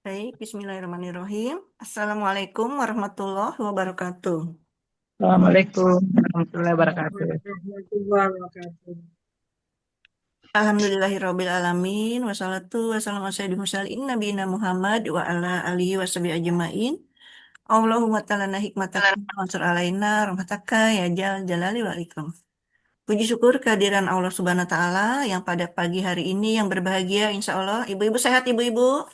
Baik, Bismillahirrahmanirrahim. Assalamualaikum warahmatullahi wabarakatuh. Assalamualaikum warahmatullahi wabarakatuh. Warahmatullahi wabarakatuh. Alhamdulillahirabbil alamin wassalatu wassalamu ala sayyidil mursalin nabiyina Muhammad wa ala alihi washabihi ajmain. Allahumma talana hikmataka wansur alaina rahmataka ya jal jalali wal ikram. Puji syukur kehadiran Allah Subhanahu wa taala yang pada pagi hari ini yang berbahagia insya Allah. Ibu-ibu sehat ibu-ibu?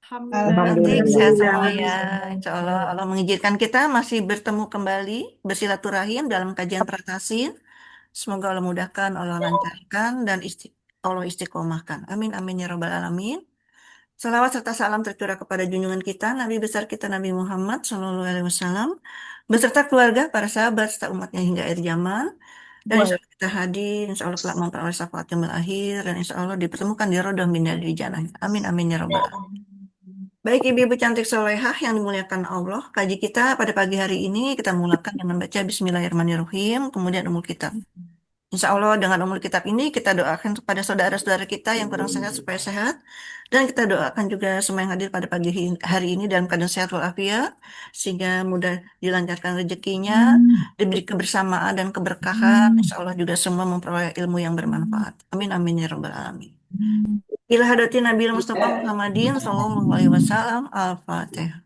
Cantik, Alhamdulillah. sehat semua ya. Alhamdulillah. Insya Allah, Allah mengizinkan kita masih bertemu kembali, bersilaturahim dalam kajian Pratasin. Semoga Allah mudahkan, Allah lancarkan, dan Allah istiqomahkan. Amin, amin ya robbal alamin. Salawat serta salam tercurah kepada junjungan kita, Nabi besar kita Nabi Muhammad SAW, beserta keluarga, para sahabat, serta umatnya hingga akhir zaman. Dan insya Boleh. Allah kita hadir, insya Allah kelak memperoleh syafaat yang akhir, dan insya Allah dipertemukan di rodah min di jannah. Amin, amin ya robbal alamin. Baik ibu-ibu cantik solehah yang dimuliakan Allah, kaji kita pada pagi hari ini kita mulakan dengan baca Bismillahirrahmanirrahim, kemudian umul kitab. Insya Allah dengan umul kitab ini kita doakan kepada saudara-saudara kita yang kurang sehat supaya sehat, dan kita doakan juga semua yang hadir pada pagi hari ini dalam keadaan sehat walafiat, sehingga mudah dilancarkan rezekinya, diberi kebersamaan dan keberkahan. Insya Allah juga semua memperoleh ilmu yang bermanfaat. Amin amin ya rabbal alamin. Ila hadratin Nabi Mustafa Muhammadin sallallahu alaihi wasallam. Al-Fatihah.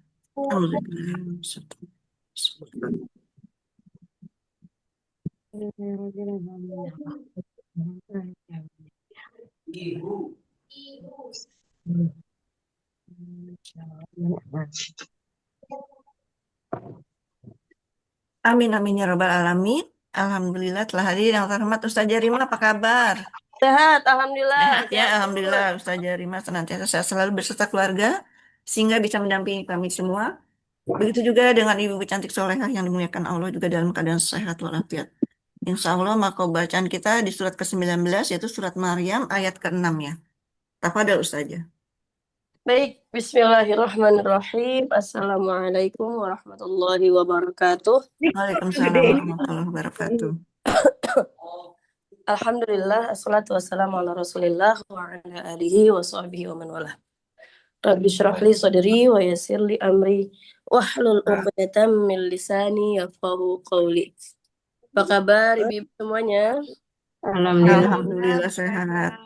Amin amin ya rabbal alamin. Alhamdulillah telah hadir yang terhormat Ustazah Rima, apa kabar? Sehat, alhamdulillah. Sehat ya, Sehat Alhamdulillah betul. Ustazah Rima senantiasa sehat selalu beserta keluarga sehingga bisa mendampingi kami semua. Begitu juga dengan ibu cantik solehah yang dimuliakan Allah juga dalam keadaan sehat walafiat. Insya Allah maka bacaan kita di surat ke-19 yaitu surat Maryam ayat ke-6 ya. Tafadhol Ustazah. Baik, Bismillahirrahmanirrahim. Assalamualaikum warahmatullahi wabarakatuh. Waalaikumsalam warahmatullahi wabarakatuh. Alhamdulillah, assalatu wassalamu ala rasulillah wa ala alihi wa sahbihi wa man wala. Rabbi syrah li sadri wa yassir li amri wahlul 'uqdatam min lisani yafqahu qawli. Apa kabar ibu semuanya? Alhamdulillah. Alhamdulillah sehat.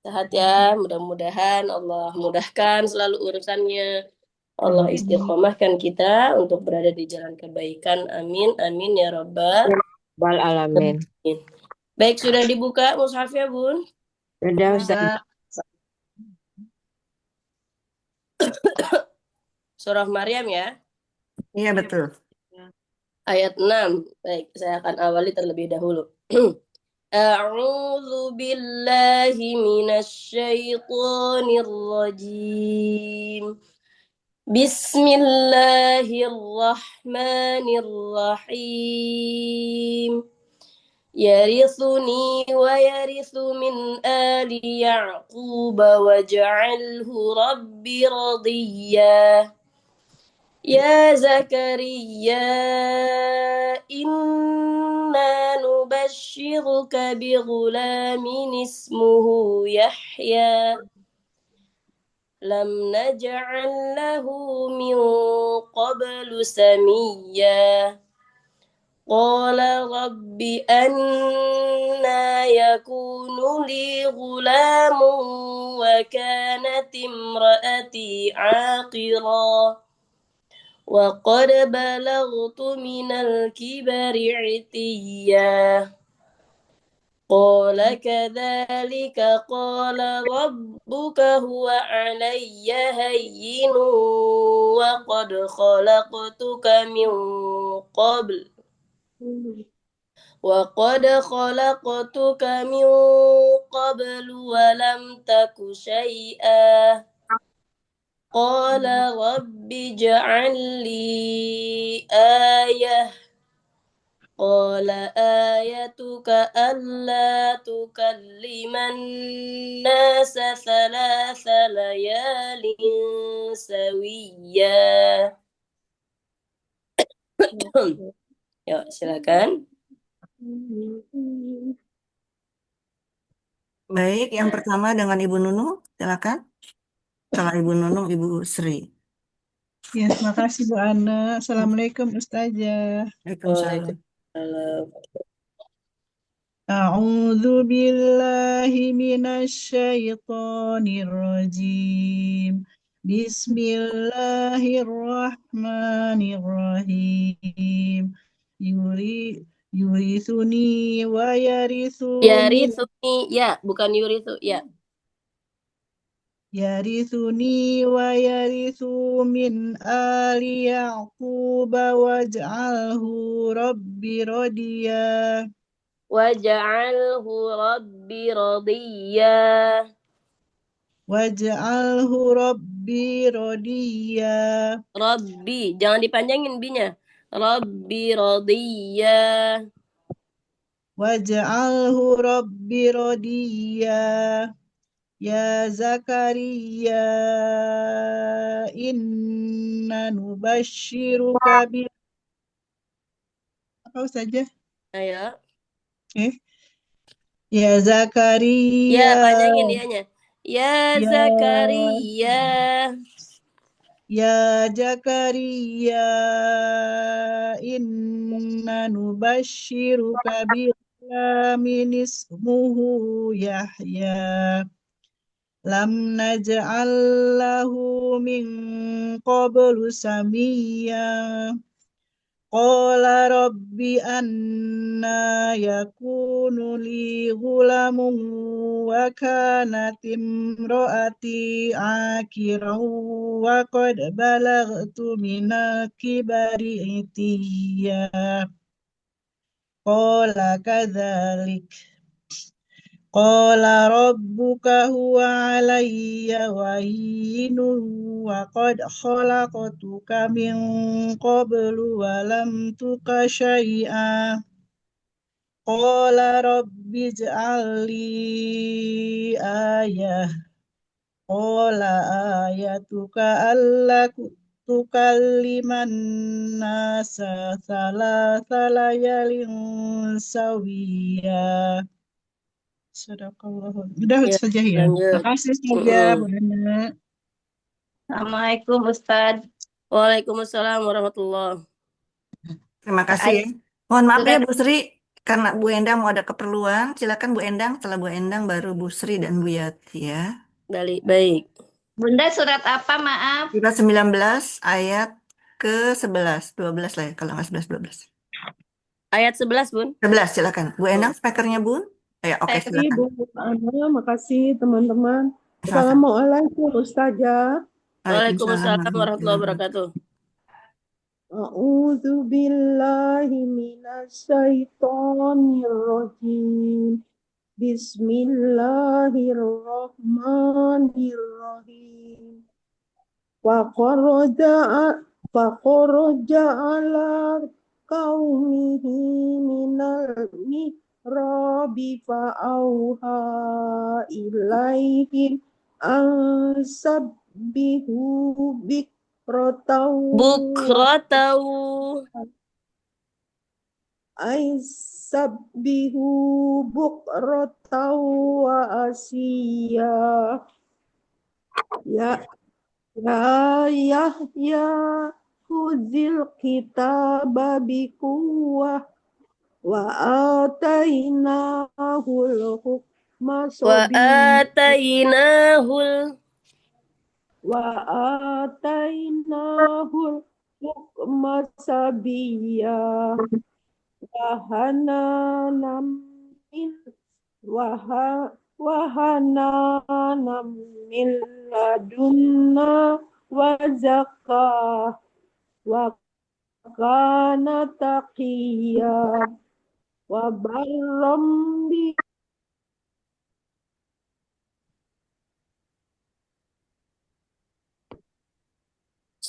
Sehat ya, mudah-mudahan Allah mudahkan selalu urusannya. Allah istiqomahkan kita untuk berada di jalan kebaikan. Amin, amin ya Rabbal Bal alamin. alamin. Baik, sudah dibuka mushafnya, Bun? Sudah Ustaz. Surah Maryam ya, Iya betul. ayat 6. Baik, saya akan awali terlebih dahulu. A'udzu billahi minasyaitonir rajim. Bismillahirrahmanirrahim. يرثني ويرث من آل يعقوب واجعله رب رضيا يا زكريا إنا نبشرك بغلام اسمه يحيى لم نجعل له من قبل سميا قال رب أنا يكون لي غلام وكانت امرأتي عاقرا وقد بلغت من الكبر عتيا قال كذلك قال ربك هو علي هين وقد خلقتك من قبل ولم تك شيئا قال رب اجعل لي آية قال آيتك ألا تكلم الناس 3 ليال سويا. Yuk, silakan. Baik, yang pertama dengan Ibu Nunu, silakan. Setelah Ibu Nunung, Ibu Sri. Ya, terima kasih Bu Ana. Assalamualaikum Ustazah. Waalaikumsalam. Waalaikumsalam. A'udzu billahi minasyaitonir rajim. Bismillahirrahmanirrahim. Yurithuni wa yarithu min Yarithuni, ya, bukan yurithu, ya. yarithuni wa yarithu min ali Ya'qub waj'alhu rabbi radiya. Waj'alhu rabbi radiyya. Waj'alhu rabbi radiya. Rabbi, jangan dipanjangin binya. Rabbi radiyya. Waj'alhu rabbi radiya. Ya Zakaria, inna nubashiruka bil apa saja? Ayo. Ya Ya, Zakaria, panjangin dianya. Ya ya Zakaria. Ya Zakaria, inna nubashiruka bilamin ismuhu Yahya. Lam naj'al lahu min qablu samiyya. Qala rabbi anna yakunu li ghulamun wa kanat imraati akiran wa qad balagtu minal kibari itiyya. Qala kadzalik Qala rabbuka huwa alayya wahinun wa qad khalaqtuka min qablu wa lam tuka syai'a. Qala rabbi ij'al li ayah. Qala ayatuka alla tukalliman nasa thalatha layalin sawiyya. Sadaqallahu. Udah Ya, saja ya. lanjut. Makasih saja Bu Ana. Assalamualaikum Ustadz. Waalaikumsalam warahmatullahi. Terima kasih ya. Mohon maaf ya Bu Sri, karena Bu Endang mau ada keperluan. Silakan Bu Endang, setelah Bu Endang baru Bu Sri dan Bu Yati ya. Baik. Bunda surat apa maaf? Surat 19 ayat ke-11, 12 lah ya, kalau nggak 11, 12. Ayat 11, Bun. 11, silakan. Bu Endang, speakernya Bun. Ya, oke, silakan. Bu Ana, makasih teman-teman. Sama-sama. Assalamualaikum Ustazah. Waalaikumsalam warahmatullahi wabarakatuh. A'udzu billahi minasyaitonir rajim. Bismillahirrahmanirrahim. Faqaraja ala qaumihi minal mihrabi fa'auha ilaihim ansabbihu Bukratau. Aisabbihu bukratahu wa asiyya. Ya khuzil kitaba biquwwah wa atainahul hukma Wa atainahul hukma sabiyya wahana min ladunna wa zakah wa kana taqiyya wa barram bi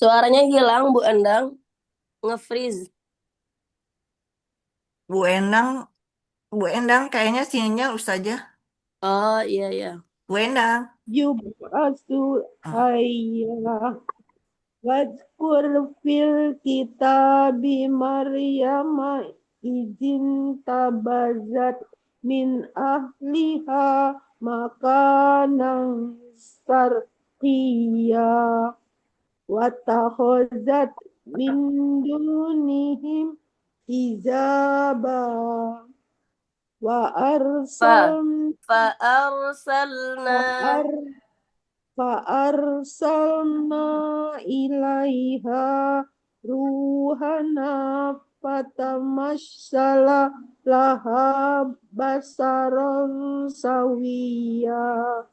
Suaranya hilang, Bu Endang. Nge-freeze. Bu Endang kayaknya sinyal Ustazah. Oh, iya. Bu Endang. yub'asu hayya wadkur fil kitabi Maryama izin tabazat min ahliha makanan taqiya wattakhazat min dunihim hijaba wa فأرسلنا arsalna ilaiha ruhana fatamassala laha basaron sawiya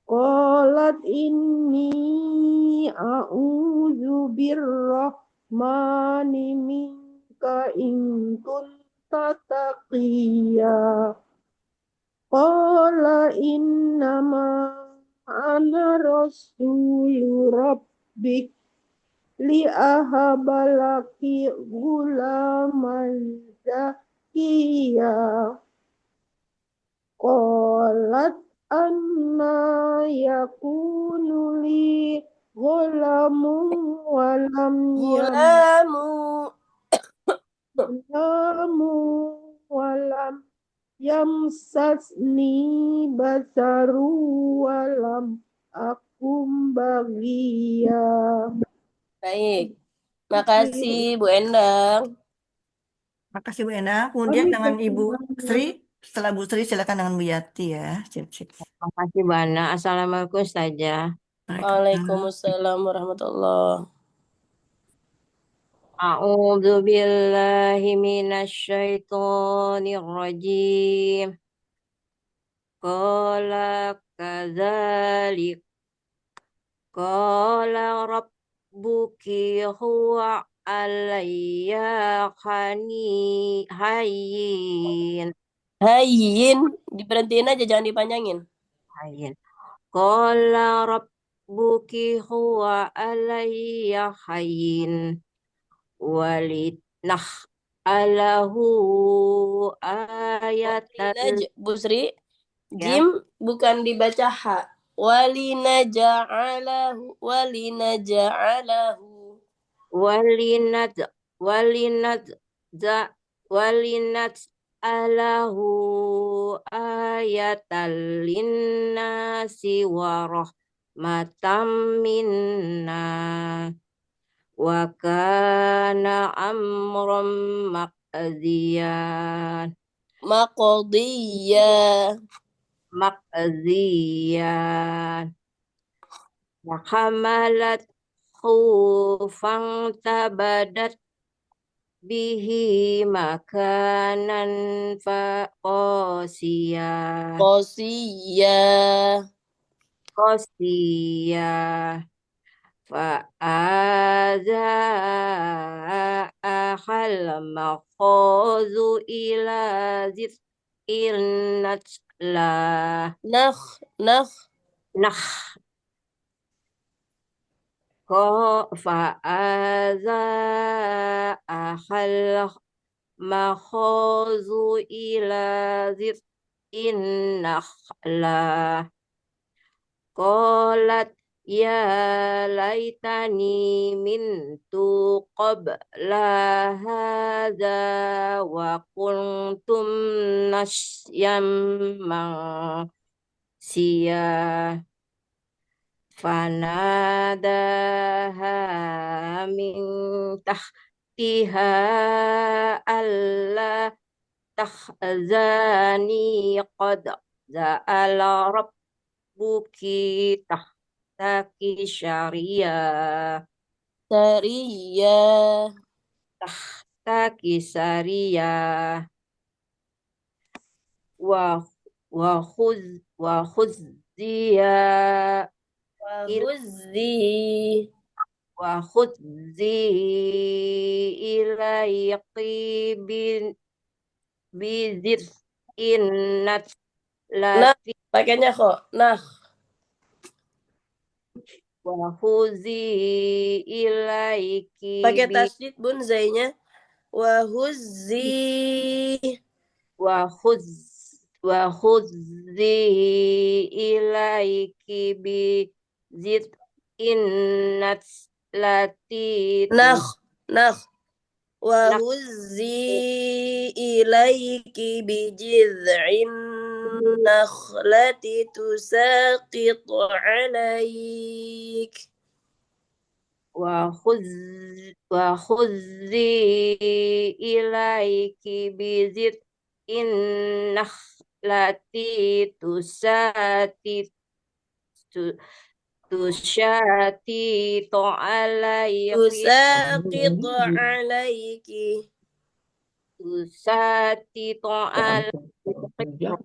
qalat inni a'udzu birrahmani minka in kunta taqiya qala innama ana rasulu rabbik li ahabalaki gulaman zakiya qalat anna yakunu li gulamun walam غلام walam yamsasni basaru walam akum bagiya. Baik, makasih Bu Endang. Makasih Bu Ena. Kemudian dengan Ibu Sri. Setelah Bu Sri silakan dengan Bu Yati ya. Sip, sip. Makasih Bu Ana. Assalamualaikum Ustazah. Waalaikumsalam warahmatullahi. A'udzu billahi minasyaitonir rajim. Qala kadzalik qala rabbuki huwa alayya hayyin. Hayyin, diberhentiin aja, jangan dipanjangin. Hayyin. Qala rabbuki huwa alayya hayyin. Walinah alahu ayatan. Bu Sri, Ya. jim bukan dibaca ha. Walinaja'alahu walinat alahu ayatan linnasi wa rahmatam minna wa kana amram maqdiyan wa hamalat khufan tabadat bihi makanan qasiya fa'azahal makhazu ila zit'in Nakh fa'azahal makhazu ila zit'in nakhlah qalat ya laitani mintu qabla hadza wa kuntum nasyam mansiya fanadaha min tahtiha alla tahzani qad ja'ala rabbuki tahtaki saria wa khudzi ilayqi bizit'in lati pakainya kok. Nah, wa khudzi ilayki pakai tasdid bun zainya. Wa khudzi ilayki bizit'in lati Nakh. Wa huzzi ilaiki bijid'in النخلة تساقط عليك وخذي إليك بجذع النخلة تساقط عليك تساقط عليك تساقط عليك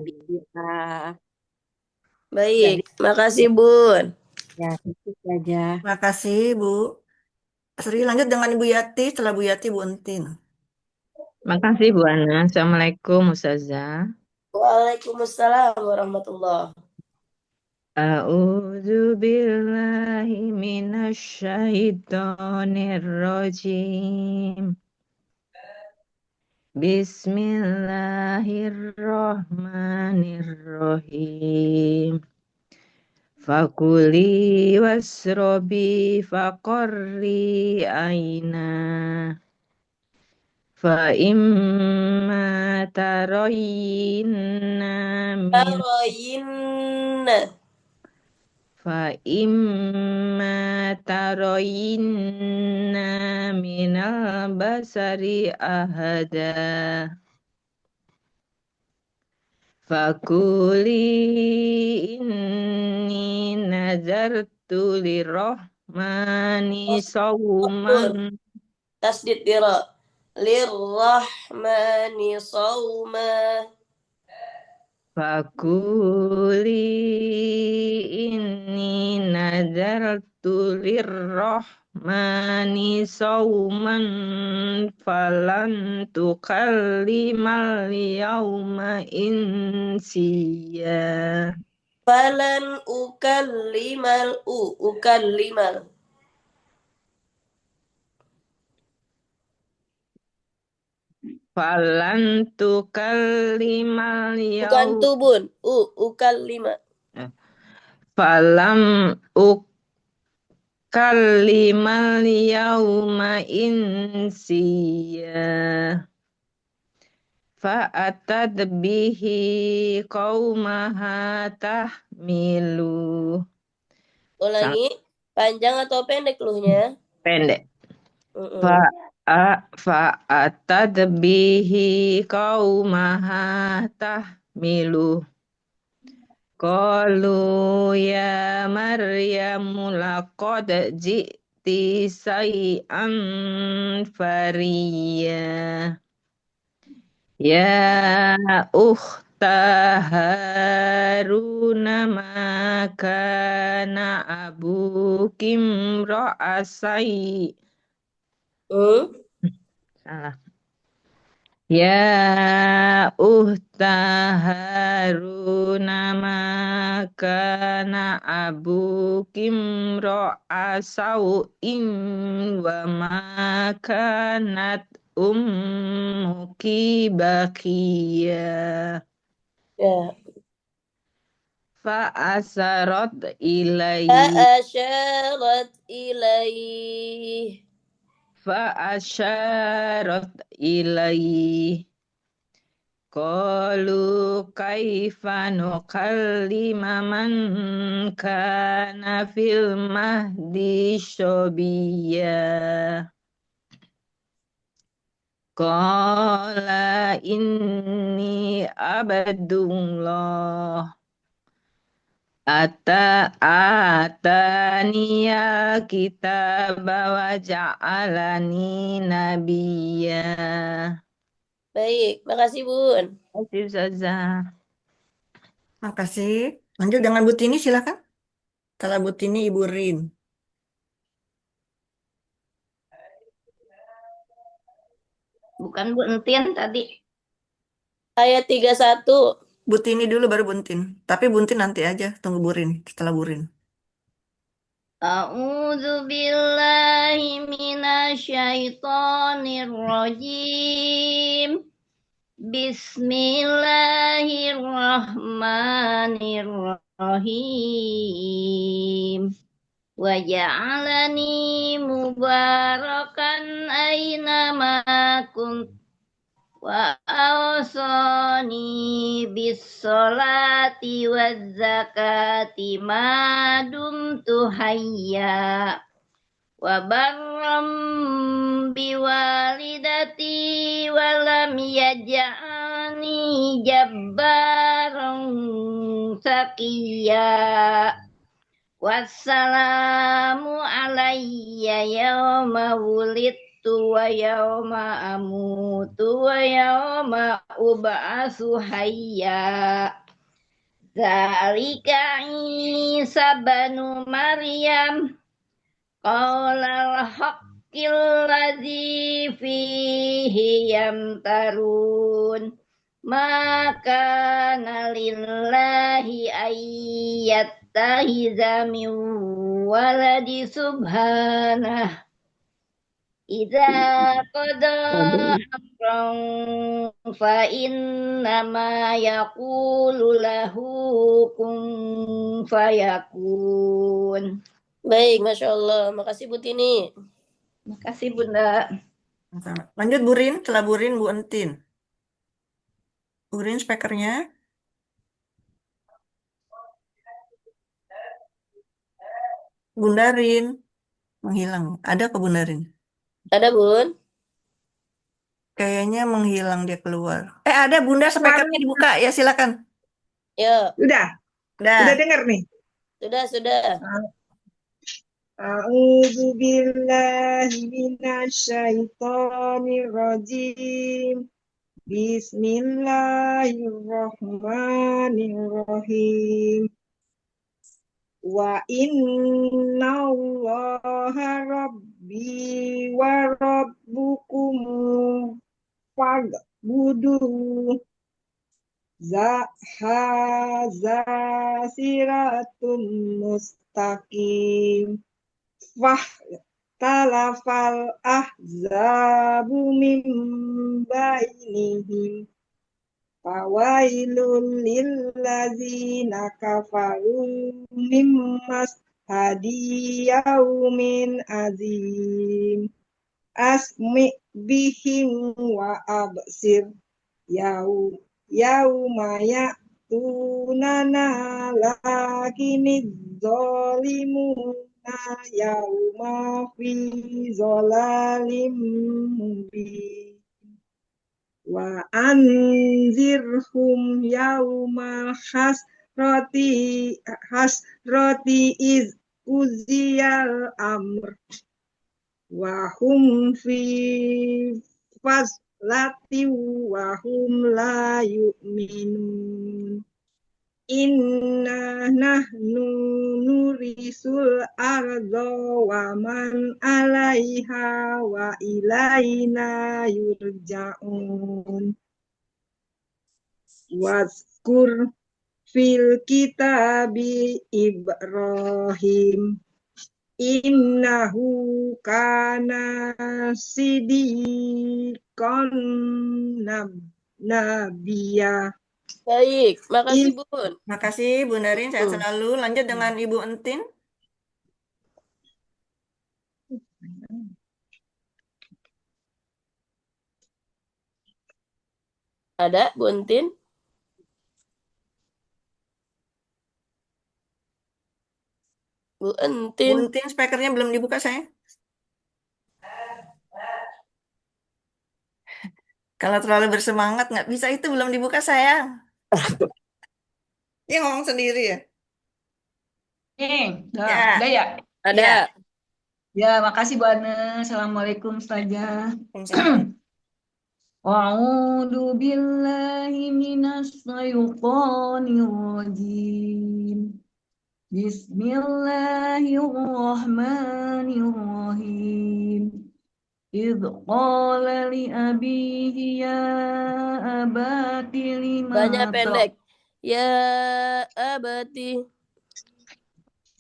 Badadina. Baik, Jadi makasih Bun. ya itu saja. Terima kasih, Bu. Sri, lanjut dengan Ibu Yati. Setelah Bu Yati, Bu Entin. Makasih Bu Ana. Assalamualaikum Ustazah. Waalaikumsalam warahmatullahi. A'udzu billahi minasyaitonir rajim. Bismillahirrahmanirrahim. Fakuli wasrobi faqarri aina. Fa imma tarayinna min Taroyinna. fa imma tarayinna minal basari ahada fakuli inni nazartu lirrahmani Bun, sawman tasdid dira. Lirrahmani sawma. fakuli inni nazartu lirrahmani sawman falan tukallimal yawma insiya Falan ukallimal. falan tukallimal Bukan yawma tu Bun. Ukallima. falam ukallimal yawma insiya fa'atad bihi qaumaha tahmilu. Ulangi. Panjang atau pendek luhnya? Pendek. Mm-mm. Fa'atad bihi qaumaha tahmilu. Qalu ya Maryamu laqad ji'ti say'an fariya. Ya ukhta Haruna ma kana abukim ra'asai. Salah. Ya ukhta Haruna ma kana abukim ra'asau'in wa ma kanat ummuki baqiya. Ya. Fa'asarat ilaihi Fa'asyarat ilaih. Fa'asyarat ilaihi Qalu kaifa nukallima man kana fil mahdi syobiyya. Qala inni abdullah Ataniya kitaba wa ja'alani nabiyya. Baik, makasih Bun. Terima kasih Ustazah. Makasih. Lanjut dengan Bu Tini, silakan. Setelah Bu Tini, Ibu Rin. Bukan Bu Entin tadi. Ayat 31. Bu Tini dulu baru Bu Entin. Tapi Bu Entin nanti aja, tunggu Bu Rin. Setelah Bu Rin. A'udzu billahi minasyaitonir rajim. Bismillahirrahmanirrahim. Wa ja'alani mubarakan aina ma kunt وأوصاني بالصلاة والزكاة ما دمت حيا وبرا بوالدتي ولم يجعلني جبارا شقيا والسلام علي يوم ولدت ويوم أموت ويوم أبعث حيا ذلك عيسى بن مريم قال الحق الذي فيه يمترون ما كان لله أن يتخذ من ولد سبحانه إذا قضى أمرا فإنما يقول له كن فيكون. Baik, Masya Allah. Makasih Bu Tini. Makasih Bunda. Sama. Lanjut Bu Rin, setelah Bu Rin, Bu Entin. Bu Rin speakernya. Bunda Rin menghilang. Ada ke Bunda Rin? Ada Bun? Kayaknya menghilang dia keluar. Ada Bunda, speakernya dibuka. Ya silakan. Yuk. Udah Dah. dengar nih. Sudah. A'udzu billahi minasyaitonir rajim. Bismillahirrahmanirrahim. Wa innallaha rabbi wa rabbukum fa'buduh. Hadza siratun mustaqim. Talafal ahzabu min bainihim fawailul lillazina kafaru min mashhadi yaumin azim asmi bihim wa absir yauma ya'tunana lakinid zalimuna yauma fi zolalim mubin wa anzirhum yauma hasrati iz uziyal amr wa hum fi faslati wa hum la yu'minun. Inna nahnu nurisul ardo wa man alaiha wa ilaina yurja'un. Wazkur fil kitabi Ibrahim innahu kana siddiqan nabiyya. Baik, makasih Bun. Makasih Bunda Rin, sehat selalu. Lanjut dengan Ibu Entin. Ada Bu Entin? Bu Bu Entin. Entin, speakernya belum dibuka sayang. Kalau terlalu bersemangat nggak bisa, itu belum dibuka sayang. Dia ngomong sendiri ya. Ya. Ada ya? Ada. Ya, makasih Bu Ana. Assalamualaikum Ustazah. Waalaikumsalam. A'udzu billahi minas syaitonir rajim. Bismillahirrahmanirrahim. Idh qala li abihi ya abati lima Banyak pendek. Ya abati.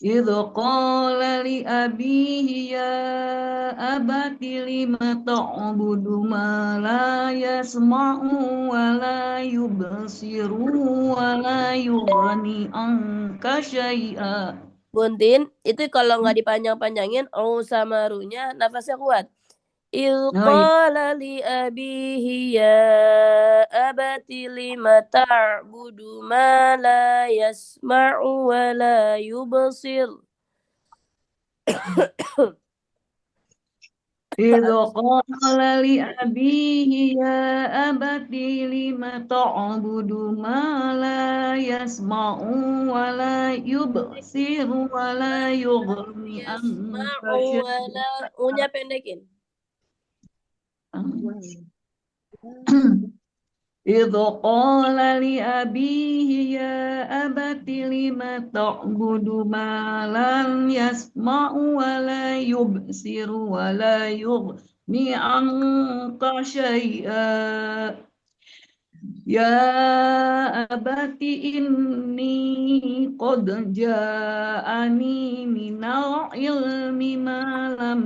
إذ قال لأبيه يا أبت لم تعبد ما لا يسمع ولا يبصر ولا يغني عنك شيئا. Buntin, itu kalau nggak dipanjang-panjangin, O sama Ru-nya nafasnya kuat. إذ Oh iya. قال لأبيه يا أبت لم تعبد ما لا يسمع ولا يبصر إذ قال لأبيه يا أبت لم تعبد ما لا يسمع ولا يبصر ولا يغني يسمع عنك ولا unya pendekin شيئا إذ قال لأبيه يا أبت لم تعبد ما لا يسمع ولا يبصر ولا يغني عنك شيئا يا أبت إني قد جاءني من العلم ما لم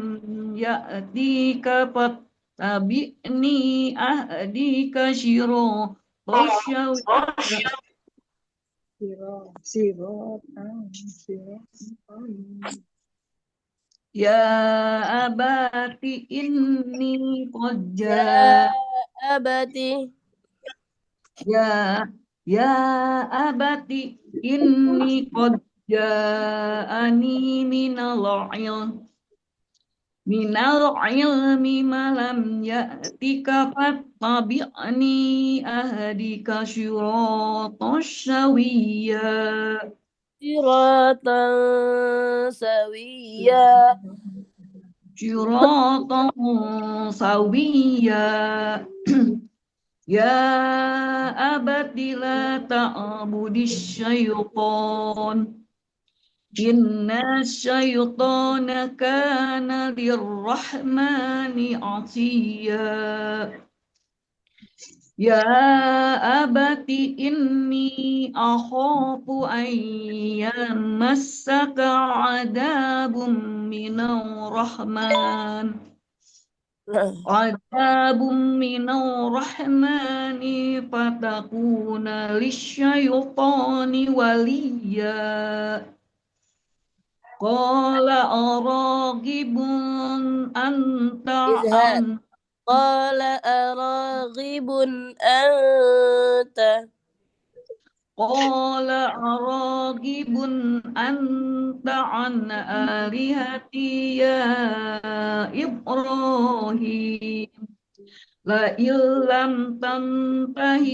يأتيك فاتبعني أهديك صراطا سويا يا أبت إني قد يا أبتي يا أبت إني قد جاءني من العلم ما لم يأتك فاتبعني أهدك صراطا سويا صراطا سويا صراطا سويا يا أبت لا تعبد الشيطان إن الشيطان كان للرحمن عصيا يا أبت إني أخاف أن يمسك عذاب من الرحمن فتكون للشيطان وليا قال أراغب أنت إزهاق عن قال أراغب أنت قال أراغب أنت عن آلهتي يا إبراهيم لئن لم تنته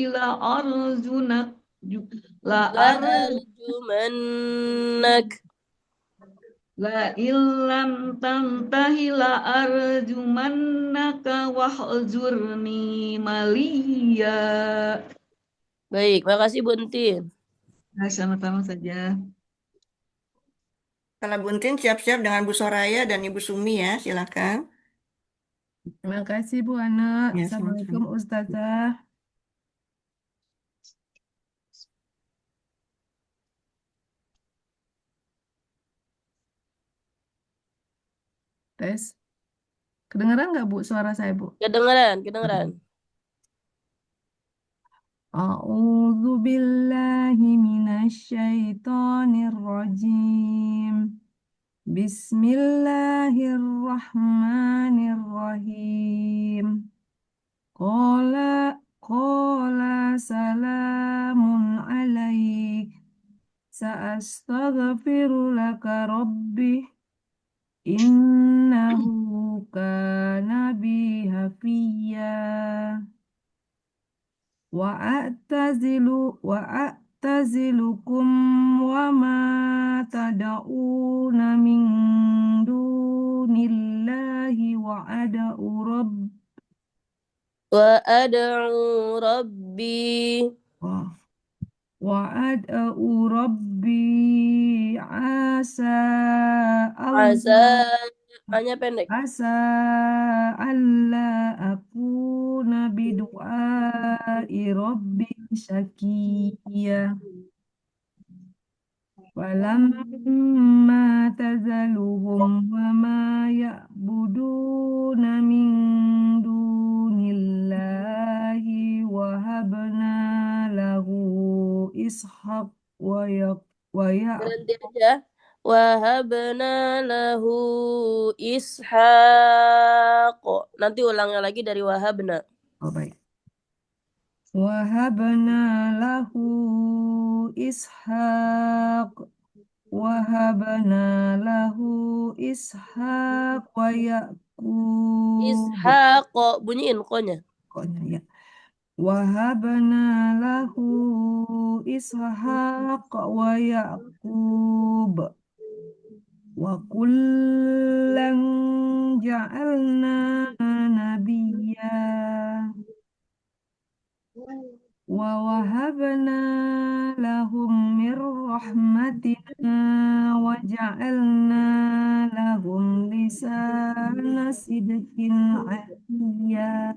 لأرجمنك لئن لم تنته لأرجمنك واهجرني مليا. Baik, makasih Buntin. Nah, sama-sama saja. Kalau Buntin siap-siap dengan Bu Soraya dan Ibu Sumi ya, silakan. Terima kasih Bu Ana. Ya, Assalamualaikum sama-sama. Ustazah. Tes. Kedengeran nggak Bu suara saya Bu? Kedengeran. A'udzu billahi minasyaitonir rajim. Bismillahirrahmanirrahim. Qala salamun alaik. Sa'astaghfiru laka rabbi. Innahu kana bi hafiya. Wa'atazilukum wa ma tada'una min dunillahi Wa ad'u rabbi wa'ad'u rabbi asa asa Allah hanya pendek. asa alla akuna bidu'ai rabbi syakiyah. Walamma tazaluhum wa ma ya'buduna min dunillahi wahabna lahu ishaq wa Berhenti aja. Wahabna lahu ishaq. Nanti ulangnya lagi dari wahabna. Oh, baik. Wahabna lahu ishaq. Wahabna lahu ishaq wa yaqub. Ishaq. Bunyiin konya. Koknya ya. Wahabna lahu ishaq wa yaqub. Wa kullan ja'alna nabiyya. Wa wahabna lahum min rahmatina wa ja'alna lahum lisana sidqin aliyya.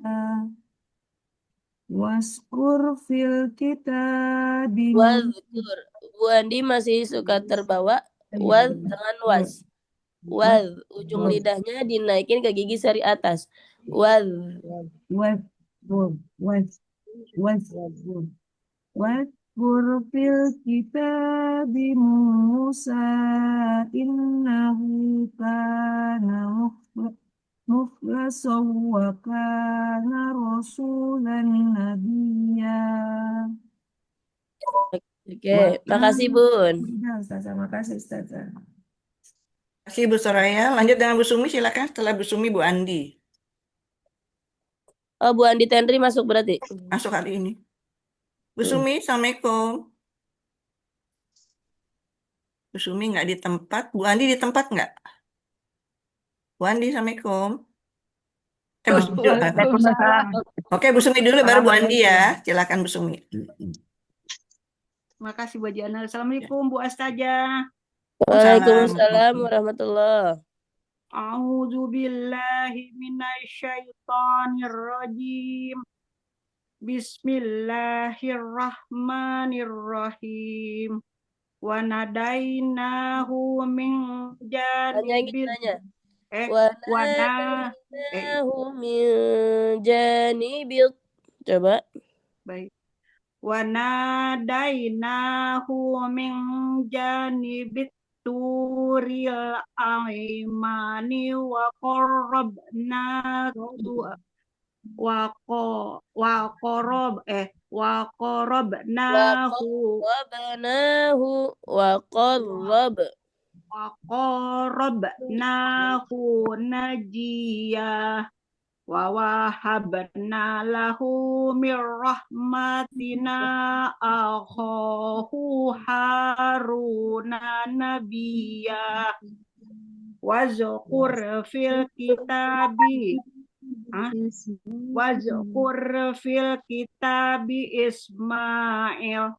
Waskur fil kitabi Wadhkur. Bu Andi masih suka terbawa. Wad dengan was. Wad. Ujung lidahnya dinaikin ke gigi seri atas. Wad. Waskur fil kitabi Musa innahu kana mukhlasan wa kana rasulan nabiyya. Oke, makasih Bun. Udah, Ustazah, makasih Ustazah. Terima kasih Bu Soraya. Lanjut dengan Bu Sumi, silakan. Setelah Bu Sumi, Bu Andi. Oh, Bu Andi Tendri masuk berarti. Masuk hari ini. Bu Sumi, Assalamualaikum. Bu Sumi nggak di tempat. Bu Andi di tempat nggak? Bu Andi, Assalamualaikum. Bu Sumi dulu. Waalaikumsalam. Oke, Bu Sumi dulu, baru Bu Andi ya. Silakan Bu Sumi. Terima kasih Bu Jana. Assalamualaikum Bu Astazah. Waalaikumsalam warahmatullahi. A'udzu billahi minasyaitonir rajim. Bismillahirrahmanirrahim. Wa nadainahu min janibil Wa nadainahu min janibil. Coba. Baik. Wa nadainahu min janibit turil aimani wa qarrabnahu waqarrabnahu najiyah wa wahabna lahu mir rahmatina akhahu haruna nabiyya wazkur fil kitabi Ismail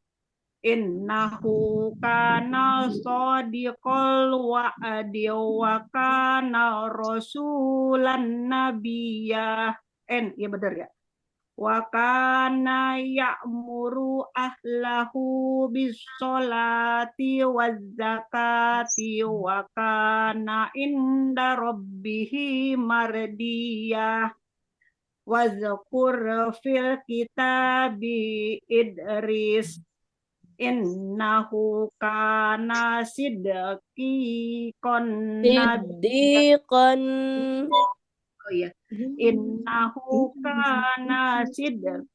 innahu kana shadiqal wa'di wa kana rasulan nabiyya. Ya benar ya. Wa kana ya'muru ahlahu bis sholati waz zakati wa kana inda rabbihi mardiyah. Wazkur fil kitabi Idris innahu kana siddiqan Oh ya, innahu kana siddiqan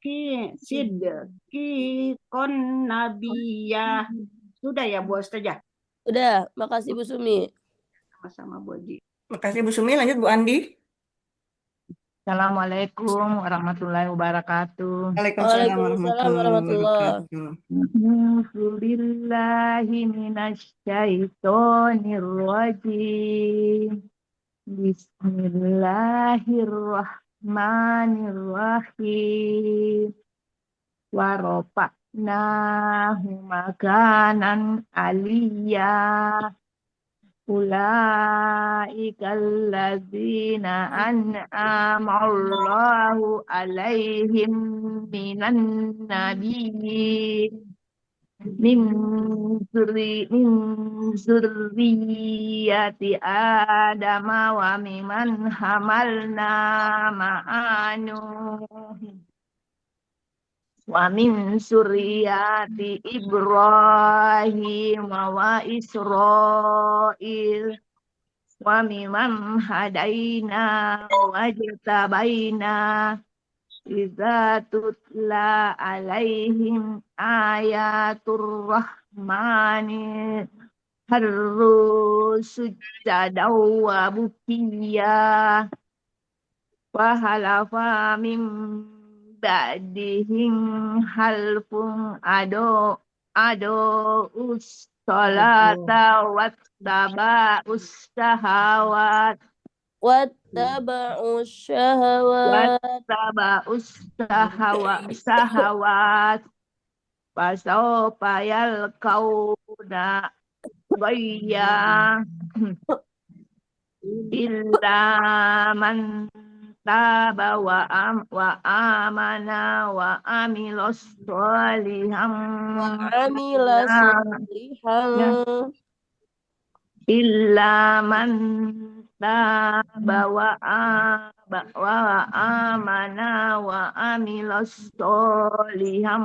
nabiyah. Sudah ya Bu Ustazah? Udah, makasih Bu Sumi. Sama-sama Bu Haji. Makasih Bu Sumi, lanjut Bu Andi. Assalamualaikum warahmatullahi wabarakatuh. Waalaikumsalam warahmatullahi wabarakatuh. Billahi minasyaitonir rajim. Bismillahirrahmanirrahim. Wa rafa'nahu makanan aliyah. Ulaika alladzina an'ama Allahu alaihim minan nabiyyin min zurriyyati Adam wa mimman hamalna ma'anu wa min suriyati Ibrahim wa Israil wa mimman hadaina wajtabaina idza tutla alaihim ayatur rahmani harru sujada wa bukiya wa halafa min ba'dihim halfun ado ussalata wattaba'us syahawat واتبعوا الشهوات syahawat fasawfa yalqauna ghayya illa man taba wa amana wa amilos sholihan وعمل صالحا illa man taba wa amana wa amilos sholihan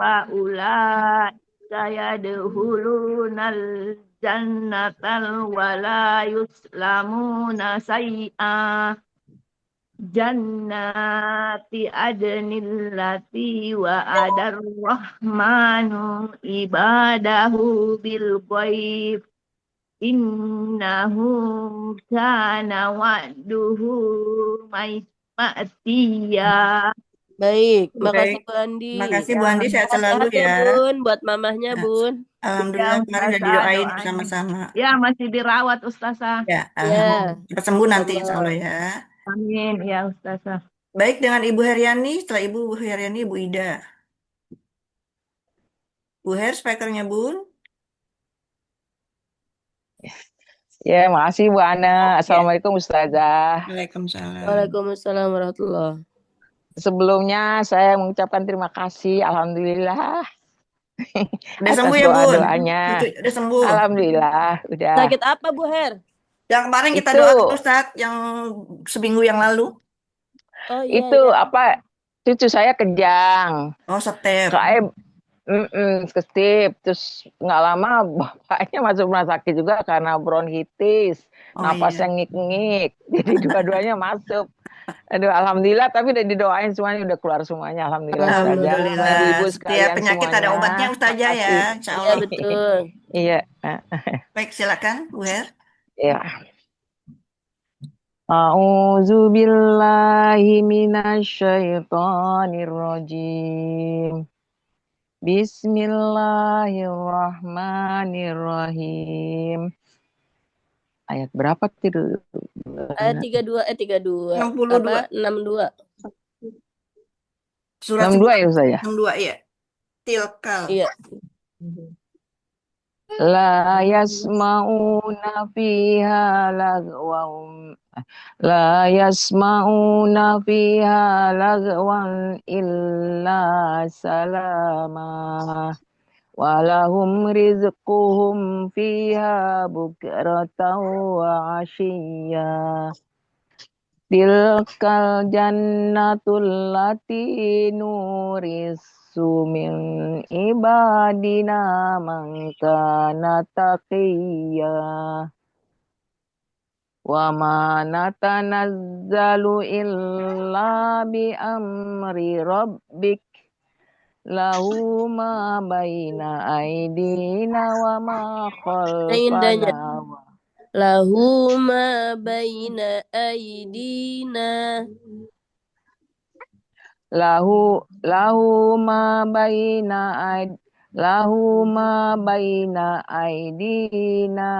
faulaika yadkhulunal jannatal wala yuslamuna say'a jannati adnil lati wa adar rahmanu ibadahu bil ghaib innahu kana wa'duhu ma'tiya. Baik, Baik. makasih Bu Andi. Makasih Bu Andi, sehat selalu Sehat-sehat ya ya. Bun, buat mamahnya Nah, Bun. Alhamdulillah Ya kemarin udah Ustazah didoain doanya. bersama-sama. Ya masih dirawat Ustazah. Ya, Ya, Alhamdulillah. Cepat sembuh nanti insya Allah. Allah ya. Amin ya Ustazah. Baik, dengan Ibu Heriani, setelah Ibu Heriani, Ibu Ida. Bu Her, speakernya Bun. Ya, makasih Bu Ana. Ya. Assalamualaikum Ustazah. Waalaikumsalam. Waalaikumsalam warahmatullahi. Sebelumnya saya mengucapkan terima kasih, alhamdulillah Udah sembuh atas ya Bun? doa-doanya. Udah sembuh. Alhamdulillah, udah. Sakit apa Bu Her? Yang kemarin kita Itu, doakan Ustadz, yang seminggu yang lalu. Oh iya itu ya. apa? Cucu saya kejang. Oh, setep. Soalnya kestip, terus nggak lama bapaknya masuk rumah sakit juga karena bronkitis, Oh napasnya iya. ngik-ngik, jadi dua-duanya masuk. Aduh, alhamdulillah, tapi udah didoain semuanya, udah keluar semuanya, alhamdulillah Ustazah, Alhamdulillah. ibu-ibu Setiap sekalian penyakit ada semuanya, obatnya Ustazah ya, makasih. insya Iya Allah. betul. Iya, Baik, silakan Bu Her. ya. A'udzu billahi minasyaitonir rajim. Bismillahirrahmanirrahim. Ayat berapa itu? Ayat 32 62. 62. Surat 62 ya Ustaz ya? 62 ya. Tilkal. Iya. La yasma'una fiha lagwan La yasma'una fiha lagwan illa salama walahum rizquhum fiha bukratan wa ashiyya tilkal jannatul lati nurisu min ibadina man kana taqiyya wa ma natanazzalu illa bi amri rabbik lahu ma baina aidina wa ma Indahnya. khalfana Lahu ma baina aidina. lahu ma baina aidina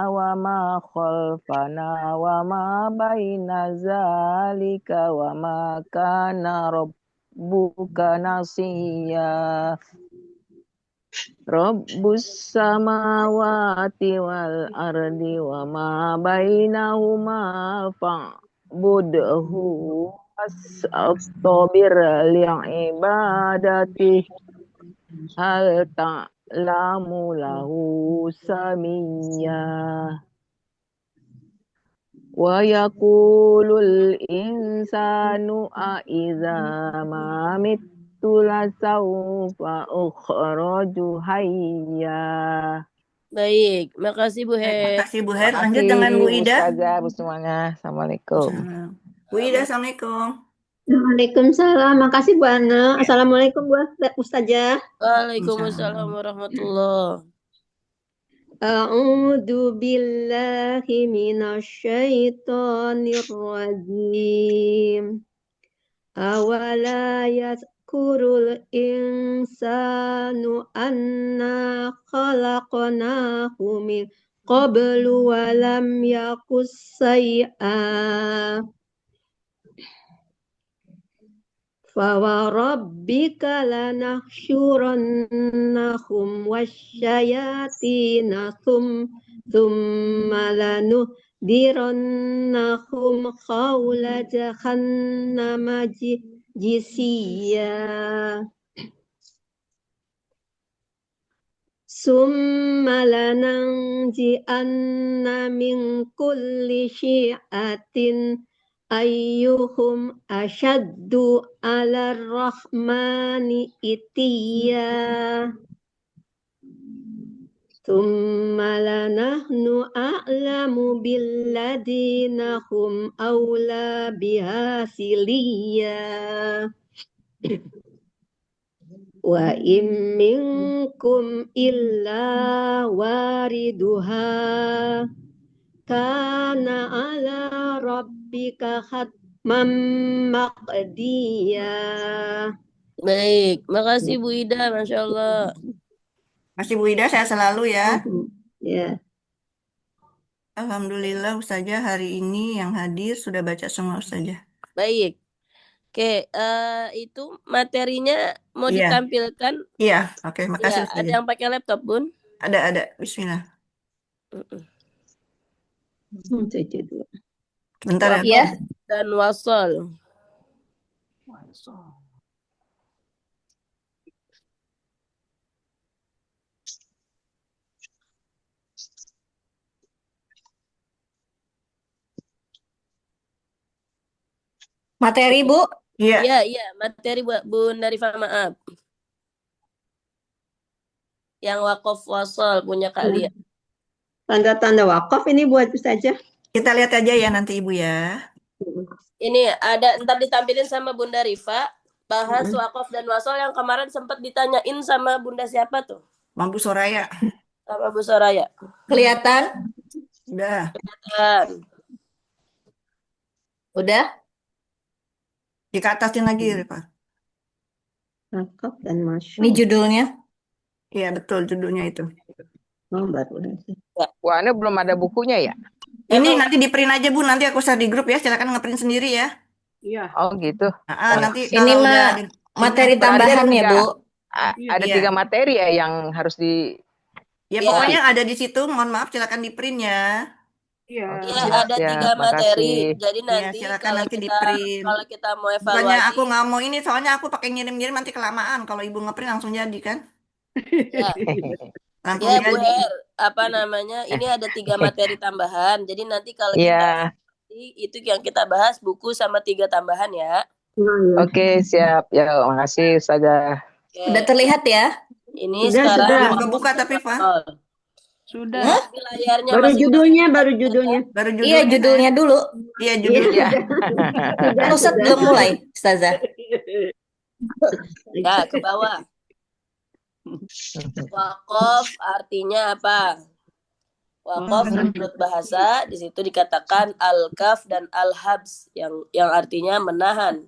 wa ma khalfana wa ma baina zalika wa ma kana rabbuka nasiya Rabbus samawati wal ardi wa ma bainahuma fa'budhu astabir li'ibadati hal ta'lamu lahu samiyya wa yaqulul insanu a idza ma amantu lasaufa ukhraju hayya. Baik, makasih Bu Baik, Her. makasih Bu Her. Lanjut dengan Bu Makasih Ida. Ustazah, Bu semuanya. Assalamualaikum. Bu Ida, Assalamualaikum. Waalaikumsalam. Makasih Bu Ana. Assalamualaikum Bu Ustazah. Waalaikumsalam warahmatullahi. A'udzu billahi minasyaitonir rajim. Awala yadhkurul insanu anna khalaqnahu min qablu wa lam yakus say'a. Fawarabbika lanahsyurannahum wasyayatina thumma lanuhdirannahum khawla jahannama jisiya. Summa lananji'anna min kulli syi'atin ayyuhum asyaddu 'alar rahmani itiya. Tsumma lanahnu a'lamu billadina hum awla biha siliya. Wa in minkum illa wariduha kana ala rabbika khatman maqdiya. Baik, makasih Bu Ida, Masya Allah. Masih Bu Ida, sehat selalu ya. Ya. Alhamdulillah Ustazah hari ini yang hadir sudah baca semua Ustazah. Baik. Oke, itu materinya mau Iya. ditampilkan. Iya, oke, makasih Ya, ada Ustazah. yang pakai laptop, Bun? Ada. Bismillah. Bentar ya. Waqaf dan wasol. Materi Bu? Iya. Iya, materi buat Bun Darifah, maaf. Yang waqaf wasol punya kalian. Tanda-tanda wakaf ini buat Ustazah. Kita lihat aja ya nanti Ibu ya. Ini ada, ntar ditampilin sama Bunda Rifa, bahas waqaf dan wasol yang kemarin sempat ditanyain sama Bunda siapa tuh? Mampu Soraya. Sama Bu Soraya. Kelihatan? Udah. Kelihatan. Udah? Dikatasin lagi, Rifa. Wakaf dan masya. Ini judulnya? Iya, betul judulnya itu. Oh, baru. Wah, ini belum ada bukunya ya? Ini nanti di print aja Bu, nanti aku share di grup ya. Silakan nge-print sendiri ya. Iya. Oh gitu. Nanti Ini kalau mah udah materi tambahan ya Bu. Ada Iya. 3 materi ya yang harus di. Ya pokoknya ada di situ. Mohon maaf, silakan di print ya. Iya. Iya, ada 3 materi. Jadi nanti silakan kalau nanti kita di-print. kalau kita mau Bukannya evaluasi, aku nggak mau ini, soalnya aku pakai ngirim-ngirim nanti kelamaan. Kalau Ibu nge-print langsung jadi kan? ya, Langsung ya Bu jadi. Her, apa namanya? Ini ada 3 materi tambahan. Jadi nanti kalau kita itu yang kita bahas buku sama 3 tambahan ya. Oke, siap. Ya, makasih Ustazah. Sudah terlihat ya? Ini Sudah, sekarang sudah. mau Kebuka tapi Pak. Sudah. Di layarnya Baru masih judulnya. Baru Iya, judulnya dulu. Iya, judulnya. Sudah, Ustadz belum mulai, Ustazah. ya ke bawah. Waqaf artinya apa? Waqaf menurut bahasa di situ dikatakan al-kaf dan al-habs yang artinya menahan.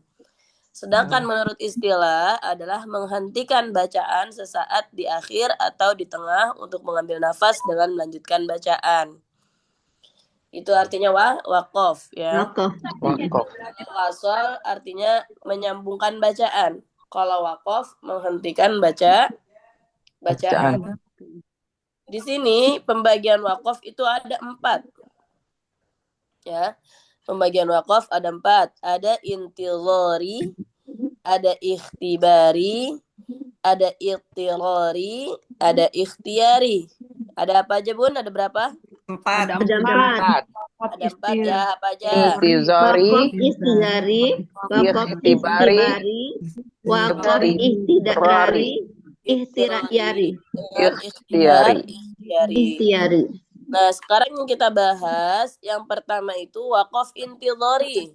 Sedangkan menurut istilah adalah menghentikan bacaan sesaat di akhir atau di tengah untuk mengambil nafas dengan melanjutkan bacaan. Itu artinya waqaf ya. Wakaf. Wasol artinya menyambungkan bacaan. Kalau waqaf menghentikan bacaan. Di sini pembagian wakaf itu ada 4. Ya. Pembagian wakaf ada 4. Ada intizari, ada ikhtibari, ada iktirari, ada ikhtiyari. Ada apa aja Bun? Ada berapa? 4. Ada 4. Ada 4 ya, apa aja? Intizari, Wakof istizari, wakof ikhtibari, istibari, wakof ikhtibari, ihtirakyari, Ikhtiar, ikhtiyari. ihtiyari. Nah, sekarang yang kita bahas yang pertama itu wakof intidhari.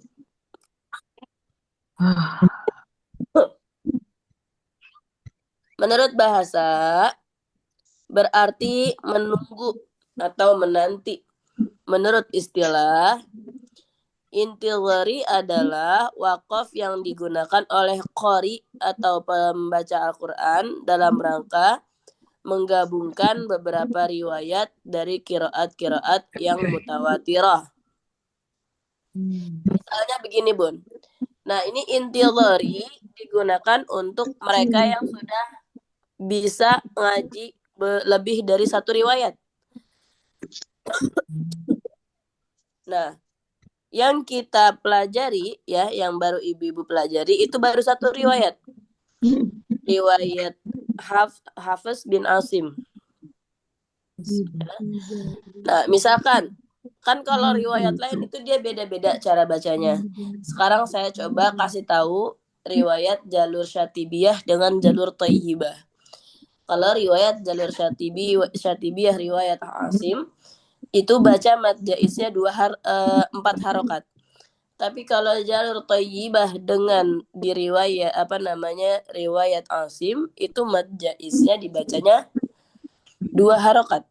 Menurut bahasa berarti menunggu atau menanti. Menurut istilah, intidhari adalah wakof yang digunakan oleh qari atau pembaca Al-Quran dalam rangka menggabungkan beberapa riwayat dari qiraat-qiraat yang mutawatirah. Misalnya begini, Bun. Nah, ini intidhari digunakan untuk mereka yang sudah bisa ngaji lebih dari satu riwayat. Nah, yang kita pelajari ya, yang baru ibu-ibu pelajari itu baru satu riwayat. Riwayat Hafiz bin Asim. Nah, misalkan kan kalau riwayat lain itu dia beda-beda cara bacanya. Sekarang saya coba kasih tahu riwayat jalur Syatibiyah dengan jalur Thayyibah. Kalau riwayat jalur Syatibiyah riwayat Asim itu baca mad jaiznya 4 harokat. Tapi kalau jalur Thayyibah dengan riwayat Asim itu mad jaiznya dibacanya 2 harokat.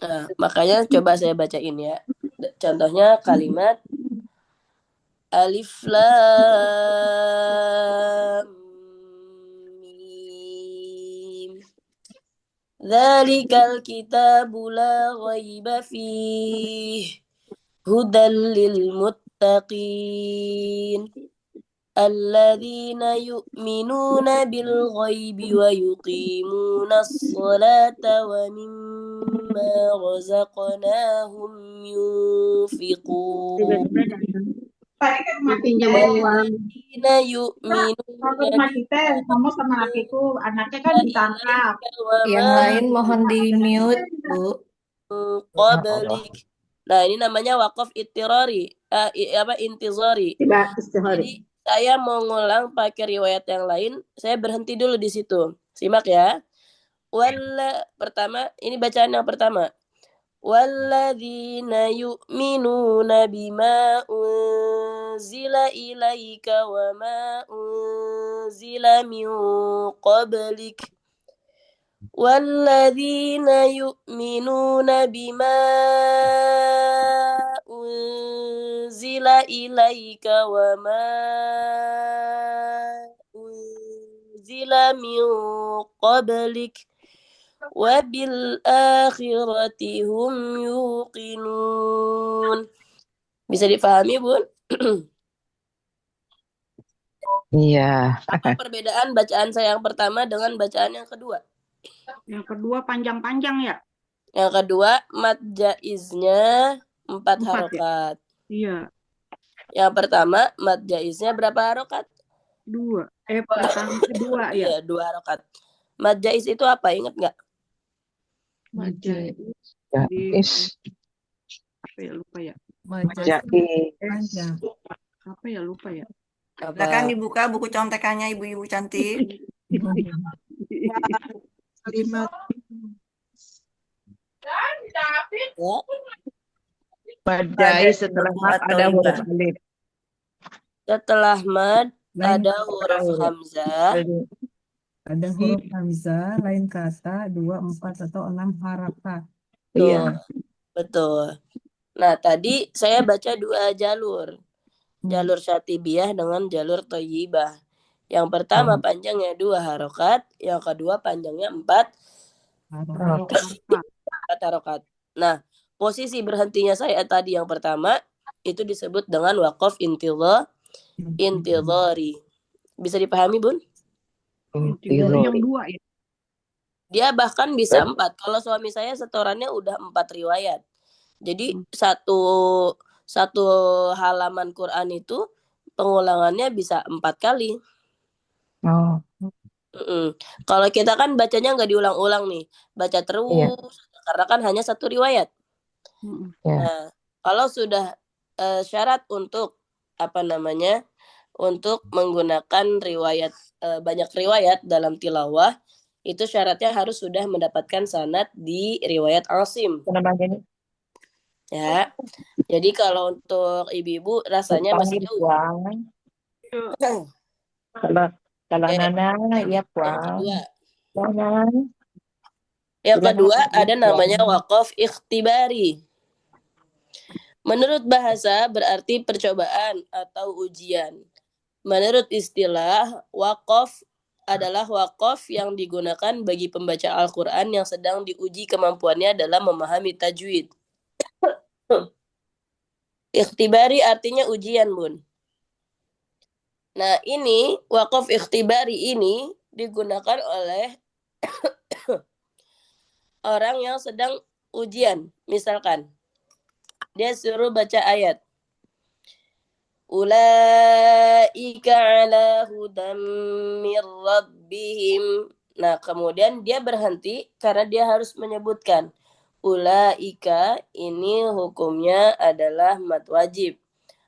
Nah, makanya coba saya bacain ya. Contohnya kalimat Alif Lam Mim. Dzalikal kitabu la ghaiba fihi hudal lil muttaqin alladzina yu'minuna bil ghaibi wa yuqimuna as-salata wa mimma razaqnahum yunfiqun. Pinjam uang. Alladzina yu'minuna kamu sama lakiku, anaknya kan ditangkap. Yang lain mohon di mute, Bu. Qablik. Nah, ini namanya waqaf ittirari, intizari. Jadi saya mau ngulang pakai riwayat yang lain, saya berhenti dulu di situ. Simak ya. Pertama, ini bacaan yang pertama. Walladzina yu'minuna bima unzila ilaika wa ma unzila min qablik. والذين يؤمنون بما أنزل إليك وما أنزل من قبلك وبالآخرة هم يوقنون. Bisa dipahami, Bun? Iya. Apa perbedaan bacaan saya yang pertama dengan bacaan yang kedua? Yang kedua panjang-panjang ya? Yang kedua mad jaiznya 4 harokat. Iya. Yang pertama mad jaiznya berapa harokat? 2. Pertama kedua ya? Iya, 2 harokat. Mad jaiz itu apa? Ingat nggak? Mad jaiz. Apa ya, lupa ya? Panjang. Apa ya, lupa ya? Silakan dibuka buku contekannya ibu-ibu cantik. Kalimat mad jaiz setelah mad ada huruf alif. Setelah mad ada huruf hamzah. Ada huruf hamzah, lain kata 2, 4 atau 6 harakat. Iya. Betul. Nah, tadi saya baca 2 jalur. Jalur Syatibiyah dengan jalur Thayyibah. Yang pertama panjangnya 2 harokat, yang kedua panjangnya 4 harokat. Nah, posisi berhentinya saya tadi yang pertama itu disebut dengan waqaf intidhari. Bisa dipahami, Bun? Intidhari yang 2 ya? Dia bahkan bisa 4. Kalau suami saya setorannya udah 4 riwayat. Jadi satu halaman Quran itu pengulangannya bisa 4 kali. Kalau kita kan bacanya nggak diulang-ulang nih, baca terus karena kan hanya satu riwayat. Ya. Nah, kalau sudah syarat untuk untuk menggunakan banyak riwayat dalam tilawah, itu syaratnya harus sudah mendapatkan sanad di riwayat Asim. Namanya ini Ya. Jadi kalau untuk ibu-ibu rasanya masih panggil jauh. Puang. Kalau Oke. Nana, ya Yang Puang. kedua. Nana. Yang Bilang kedua apa? ada namanya waqaf ikhtibari. Menurut bahasa berarti percobaan atau ujian. Menurut istilah, waqaf adalah waqaf yang digunakan bagi pembaca Al-Quran yang sedang diuji kemampuannya dalam memahami tajwid. Ikhtibari artinya ujian, Bun. Nah, ini waqaf ikhtibari ini digunakan oleh orang yang sedang ujian. Misalkan, dia suruh baca ayat. Ulaika ala hudam mir rabbihim. Nah, kemudian dia berhenti karena dia harus menyebutkan ulaika ini hukumnya adalah mat wajib.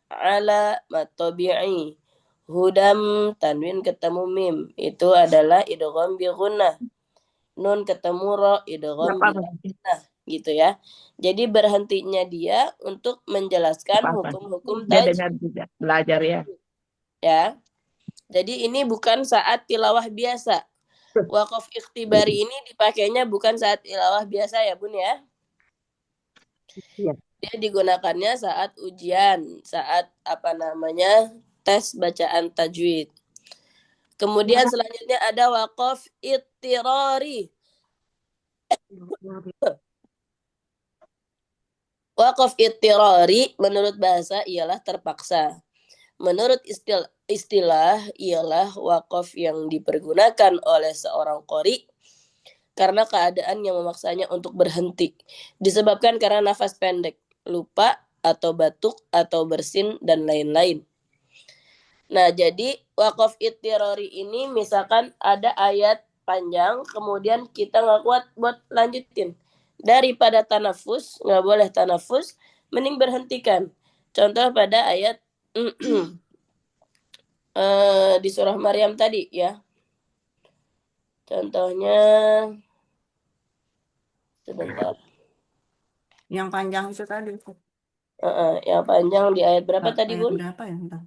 Ala mat tabi'i. Hudam tanwin ketemu mim. Itu adalah idgham bi gunnah. Nun ketemu ro idgham bi gunnah gitu ya. Jadi berhentinya dia untuk menjelaskan hukum-hukum Dia tajwid. dengar juga, belajar ya. Ya. Jadi ini bukan saat tilawah biasa. Waqaf ikhtibari ini dipakainya bukan saat tilawah biasa ya, Bun ya. Iya. Dia digunakannya saat ujian, saat tes bacaan tajwid. Kemudian selanjutnya ada waqaf ittirari. Waqaf ittirari menurut bahasa ialah terpaksa. Menurut istilah ialah waqaf yang dipergunakan oleh seorang qori karena keadaan yang memaksanya untuk berhenti. Disebabkan karena nafas pendek, lupa, atau batuk, atau bersin, dan lain-lain. Nah, jadi waqaf ittirari ini misalkan ada ayat panjang, kemudian kita nggak kuat buat lanjutin. Daripada tanafus, nggak boleh tanafus, mending berhentikan. Contoh pada ayat di surah Maryam tadi ya. Contohnya sebentar. Yang panjang itu tadi. Yang panjang di ayat berapa tadi, Bun? Berapa ya? Entah.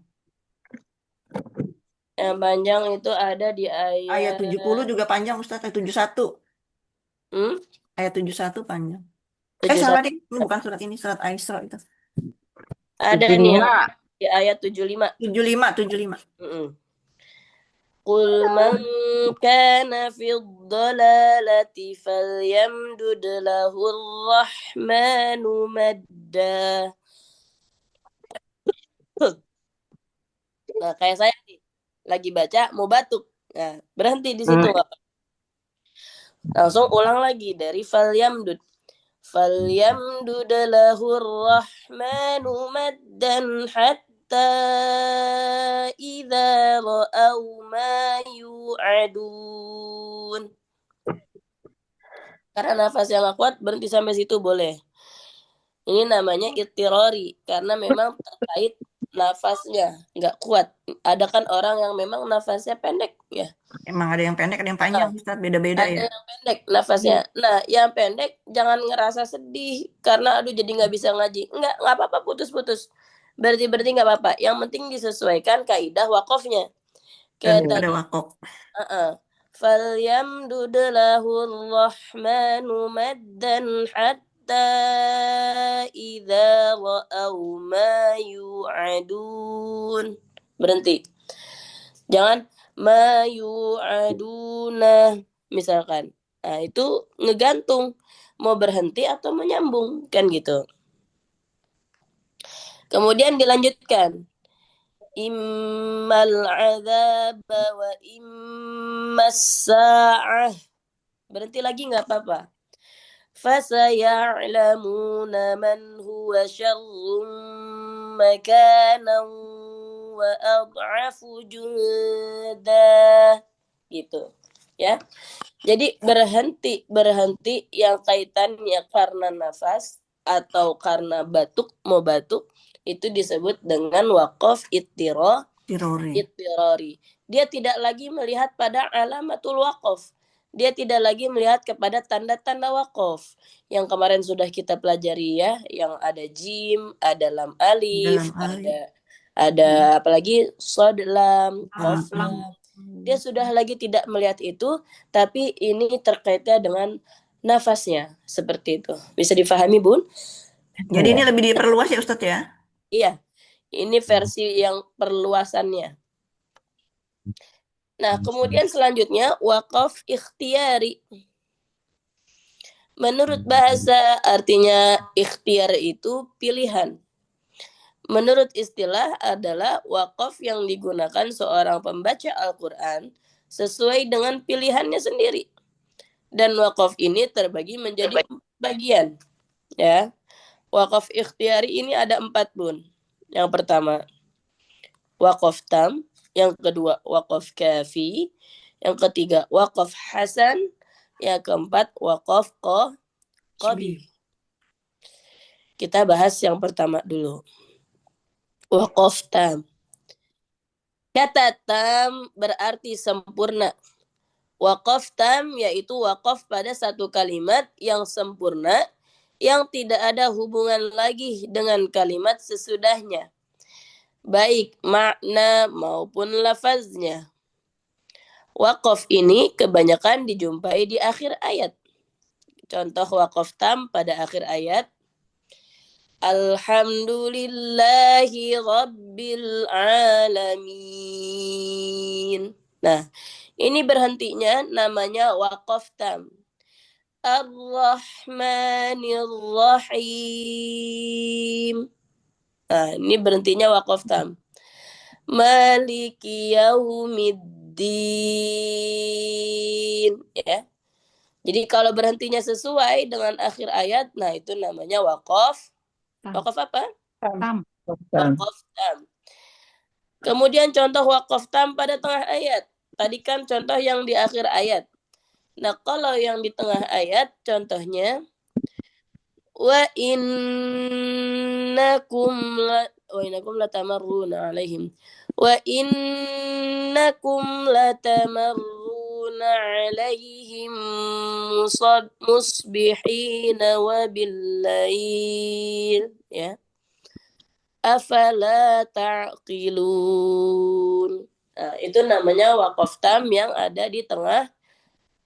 Yang panjang itu ada di Ayat 70 juga panjang, Ustaz. Ayat 71. Ayat 71 panjang. Salah deh. Ini bukan surat ini, surat Al-Isra itu. Ada nih yang di ayat 75. 75. Qul man kana fid dhalalati falyamdud lahu ar-rahmanu madda. Nah, kayak saya nih, lagi baca mau batuk. Nah, berhenti di situ. Langsung ulang lagi dari falyamdud. Falyamdud lahu ar-rahmanu maddan hatta idza ra'aw ma yu'adun. Karena nafas yang kuat berhenti sampai situ boleh. Ini namanya ittirari karena memang terkait nafasnya nggak kuat. Ada kan orang yang memang nafasnya pendek ya. Emang ada yang pendek, ada yang panjang, Ustaz. Beda-beda ya. Ada yang pendek nafasnya. Nah, yang pendek jangan ngerasa sedih karena aduh jadi nggak bisa ngaji. Nggak apa-apa putus-putus. Berarti nggak apa-apa. Yang penting disesuaikan kaidah wakofnya. Kayak tadi. Ada wakof. Falyamdud lahur rahmanu maddan hatta idza ra'aw ma yu'adun. Berhenti. Jangan ma yu'aduna misalkan. Nah, itu ngegantung mau berhenti atau menyambung kan gitu. Kemudian dilanjutkan. Immal azab wa immas sa'ah. Berhenti lagi nggak apa-apa. Fasaya'lamuna man huwa syarrun makanan wa ad'afu junda. Gitu. Ya. Jadi berhenti yang kaitannya karena nafas atau karena batuk, mau batuk, itu disebut dengan waqaf ittirori. Dia tidak lagi melihat pada alamatul waqaf. Dia tidak lagi melihat kepada tanda-tanda waqaf. Yang kemarin sudah kita pelajari ya, yang ada jim, ada lam alif, ada apalagi sod lam, qaf lam. Dia sudah lagi tidak melihat itu, tapi ini terkaitnya dengan nafasnya, seperti itu. Bisa difahami, Bun? Jadi ini lebih diperluas ya Ustadz ya? Iya, ini versi yang perluasannya. Nah, kemudian selanjutnya waqaf ikhtiyari. Menurut bahasa artinya ikhtiar itu pilihan. Menurut istilah adalah waqaf yang digunakan seorang pembaca Al-Quran sesuai dengan pilihannya sendiri. Dan waqaf ini terbagi menjadi bagian. Ya, waqaf ikhtiyari ini ada 4, Bun. Yang pertama, waqaf tam. Yang kedua, waqaf kafi. Yang ketiga, waqaf hasan. Yang keempat, waqaf qabih. Kita bahas yang pertama dulu. Waqaf tam. Kata tam berarti sempurna. Waqaf tam yaitu waqaf pada satu kalimat yang sempurna, yang tidak ada hubungan lagi dengan kalimat sesudahnya, baik makna maupun lafaznya. Waqaf ini kebanyakan dijumpai di akhir ayat. Contoh waqaf tam pada akhir ayat, Alhamdulillahi Rabbil Alamin. Nah, ini berhentinya namanya waqaf tam. Ar-Rahmanir Rahim. Nah, ini berhentinya waqaf tam. Maliki Yaumiddin. Ya. Jadi kalau berhentinya sesuai dengan akhir ayat, nah itu namanya waqaf. Waqaf apa? Tam. Waqaf tam. Kemudian contoh waqaf tam pada tengah ayat. Tadi kan contoh yang di akhir ayat. Nah, kalau yang di tengah ayat contohnya wa innakum latamarruna alaihim. Wa innakum latamarruna alaihim musbihina wa billail, ya. Afala ta'qilun. Nah, itu namanya waqaf tam yang ada di tengah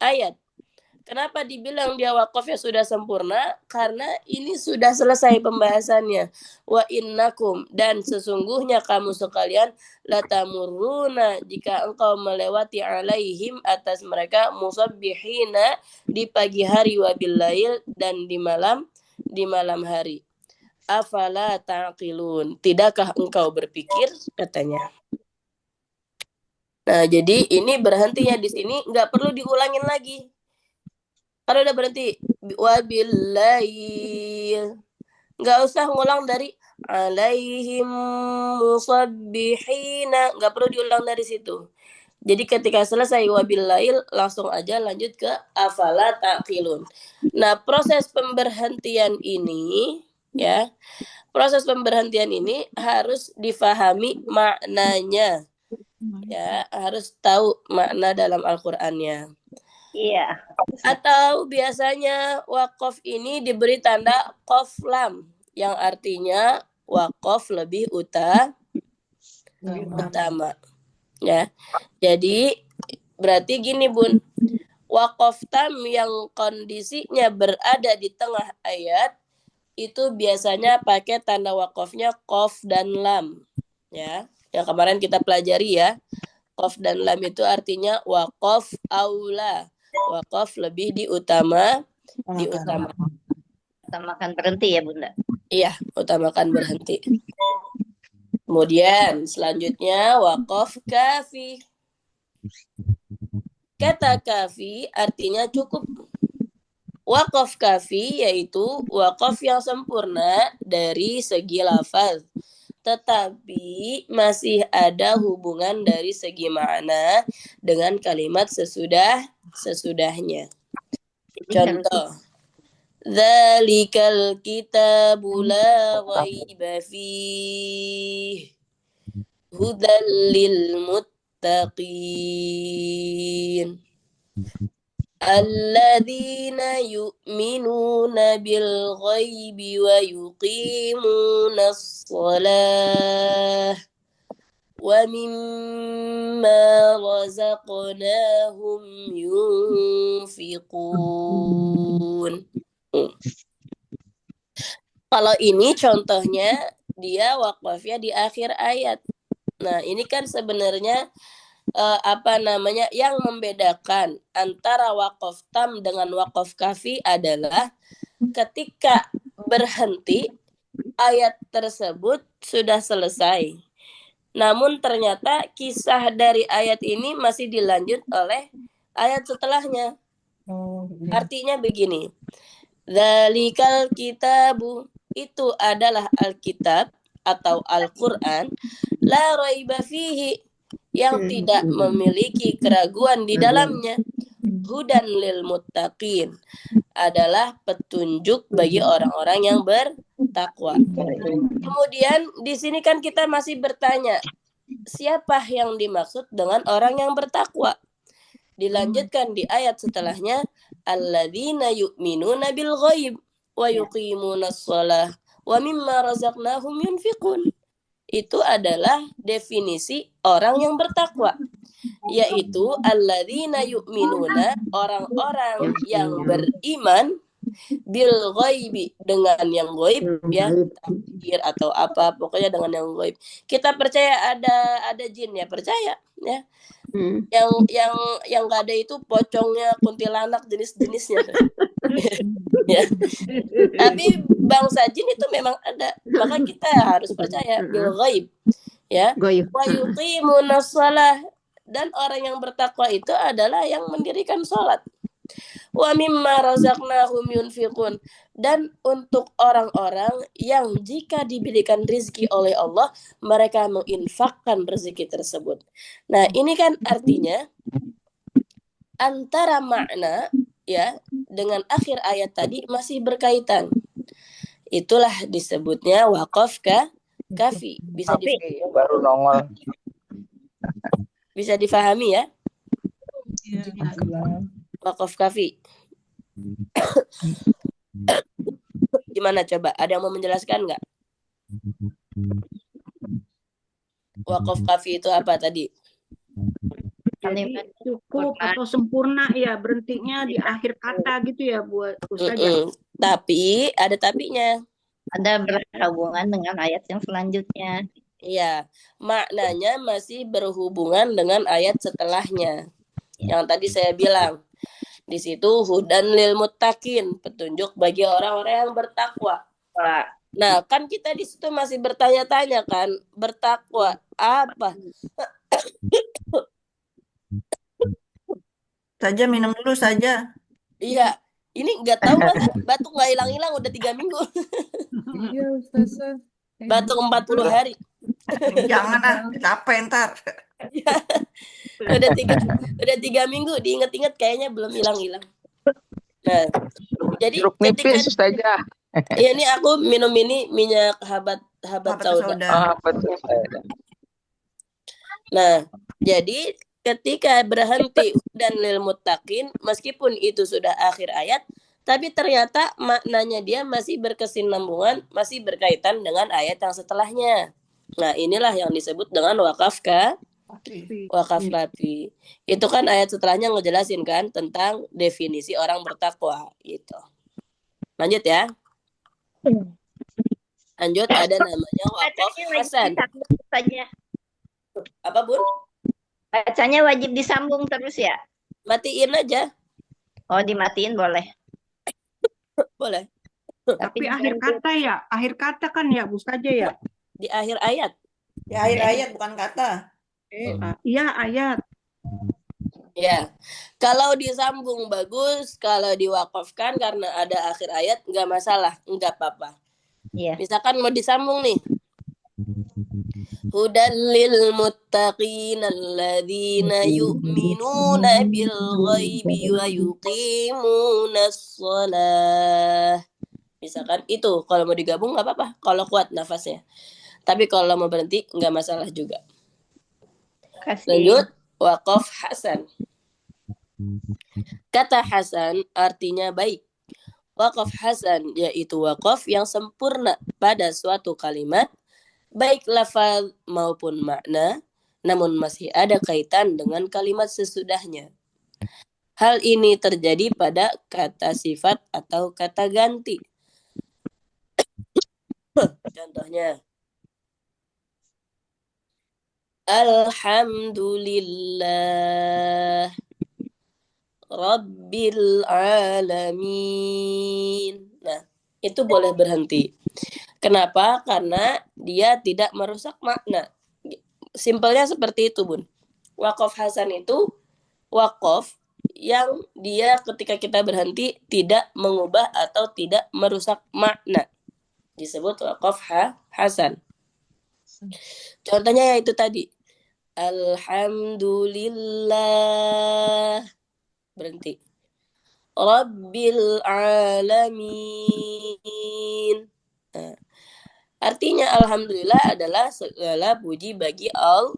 ayat. Kenapa dibilang dia waqafnya sudah sempurna? Karena ini sudah selesai pembahasannya. Wa innakum, dan sesungguhnya kamu sekalian latamurruna, jika engkau melewati alaihim atas mereka musabbihina di pagi hari wa billail, dan di malam hari. Afala ta'qilun, tidakkah engkau berpikir, katanya. Nah, jadi ini berhentinya di sini, nggak perlu diulangin lagi. Kalau udah berhenti wabillail, nggak usah ngulang dari alaihim musabbihina, nggak perlu diulang dari situ. Jadi ketika selesai wabillail, langsung aja lanjut ke afala ta'qilun. Nah, proses pemberhentian ini, ya, proses pemberhentian ini harus difahami maknanya, ya, harus tahu makna dalam Al-Qur'annya. Iya. Atau biasanya waqaf ini diberi tanda qaf lam, yang artinya waqaf lebih utama. Ya. Jadi berarti gini, Bun. Waqaf tam yang kondisinya berada di tengah ayat itu biasanya pakai tanda waqafnya qaf dan lam. Ya. Yang kemarin kita pelajari ya. Qaf dan lam itu artinya waqaf aula. Waqaf lebih diutamakan berhenti ya, Bunda. Iya, utamakan berhenti. Kemudian selanjutnya waqaf kafi. Kata kafi artinya cukup. Waqaf kafi yaitu waqaf yang sempurna dari segi lafaz, tetapi masih ada hubungan dari segi makna dengan kalimat sesudahnya. Contoh, Dzalikal kitabu la raiba fihi hudal lil muttaqin alladzina yu'minuna bil ghaibi wa yuqimunas shalah wa mimma razaqnahum yunfiqun. Kalau ini contohnya dia wakafnya di akhir ayat. Nah, ini kan sebenarnya yang membedakan antara wakaf tam dengan wakaf kafi adalah ketika berhenti ayat tersebut sudah selesai. Namun ternyata kisah dari ayat ini masih dilanjut oleh ayat setelahnya. Artinya begini. Dzalikal kitabu, itu adalah Alkitab atau Al-Quran, la raiba fihi, yang tidak memiliki keraguan di dalamnya, hudan lil muttaqin, adalah petunjuk bagi orang-orang yang bertakwa. Kemudian di sini kan kita masih bertanya, siapa yang dimaksud dengan orang yang bertakwa? Dilanjutkan di ayat setelahnya, alladzina yu'minuna bil ghaib wa yuqimunas shalah wa mimma razaqnahum yunfiqun. Itu adalah definisi orang yang bertakwa, yaitu alladzina yu'minuna, orang-orang yang beriman, bil ghaibi, dengan yang ghaib, ya, takdir atau apa, pokoknya dengan yang ghaib. Kita percaya ada jin, ya percaya, ya. Yang nggak ada itu pocongnya, kuntilanak, jenis-jenisnya. Ya. Tapi bangsa jin itu memang ada, maka kita harus percaya bil ghaib, ya. Wa yuqimunas shalah, dan orang yang bertakwa itu adalah yang mendirikan sholat. Wa mimma razaqnahum yunfiqun, dan untuk orang-orang yang jika diberikan rezeki oleh Allah, mereka menginfakkan rezeki tersebut. Nah, ini kan artinya antara makna, ya, dengan akhir ayat tadi masih berkaitan. Itulah disebutnya wakaf kafi. Bisa baru nongol. Bisa difahami, ya? Wakaf kafi. Gimana coba? Ada yang mau menjelaskan nggak? Wakaf kafi itu apa tadi? Jadi cukup atau sempurna, ya, berhentinya di akhir kata gitu ya buat Ustazah. Tapi ada tapinya. Ada berhubungan dengan ayat yang selanjutnya. Iya, maknanya masih berhubungan dengan ayat setelahnya. Yang tadi saya bilang, di situ hudan lil muttaqin, petunjuk bagi orang-orang yang bertakwa. Nah, kan kita di situ masih bertanya-tanya kan, bertakwa apa? Saja minum dulu saja. Iya, ini nggak tahu kan, batuk nggak hilang-hilang udah 3 minggu. Iya, Ustazah. Batuk 40 hari. Jangan capek ntar. udah 3 minggu, diinget-inget kayaknya belum hilang-hilang. Nah, jadi Jeruk nipis saja. Ya, ini aku minum ini minyak habat sauda. Nah, jadi ketika berhenti dan lil muttaqin, meskipun itu sudah akhir ayat, tapi ternyata maknanya dia masih berkesinambungan, masih berkaitan dengan ayat yang setelahnya. Nah, inilah yang disebut dengan wakaf kafi. Itu kan ayat setelahnya ngejelasin kan tentang definisi orang bertakwa gitu. Lanjut ya. Lanjut, ada namanya wakaf hasan. Apa, Bun? Bacanya wajib disambung terus ya? Matiin aja. Oh, dimatiin boleh. Boleh. Tapi akhir kata ya, akhir kata kan ya, Bu saja ya. Di akhir ayat. Di akhir ayat bukan kata. Iya, ayat. Ya. Kalau disambung bagus, kalau diwakafkan karena ada akhir ayat nggak masalah, nggak apa-apa. Iya. Misalkan mau disambung nih. Hudal lil muttaqin alladzina yu'minuna bil ghaibi wa yuqimunas shalah. Misalkan itu kalau mau digabung nggak apa-apa kalau kuat nafasnya. Tapi kalau mau berhenti nggak masalah juga. Lanjut, waqaf hasan. Kata hasan artinya baik. Waqaf hasan yaitu waqaf yang sempurna pada suatu kalimat, baik lafaz maupun makna, namun masih ada kaitan dengan kalimat sesudahnya. Hal ini terjadi pada kata sifat atau kata ganti. Contohnya, Alhamdulillah Rabbil alamin. Nah, itu boleh berhenti. Kenapa? Karena dia tidak merusak makna. Simpelnya seperti itu, Bun. Waqaf hasan itu waqaf yang dia ketika kita berhenti tidak mengubah atau tidak merusak makna. Disebut waqaf hasan. Contohnya yaitu tadi. Alhamdulillah. Berhenti. Rabbil alamin. Nah, artinya alhamdulillah adalah segala puji bagi Allah.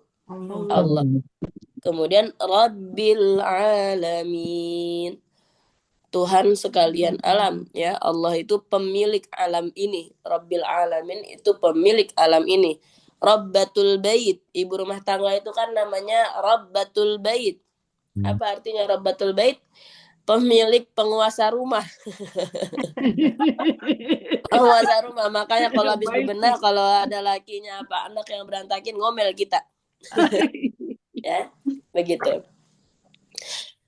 Kemudian Rabbil alamin. Tuhan sekalian alam, ya. Allah itu pemilik alam ini. Rabbil alamin itu pemilik alam ini. Rabbatul bait, ibu rumah tangga itu kan namanya Rabbatul bait. Apa artinya Rabbatul bait? Pemilik penguasa rumah. Penguasa rumah. Makanya kalau habis bebenah, kalau ada lakinya apa anak yang berantakin, ngomel kita. Ya, begitu.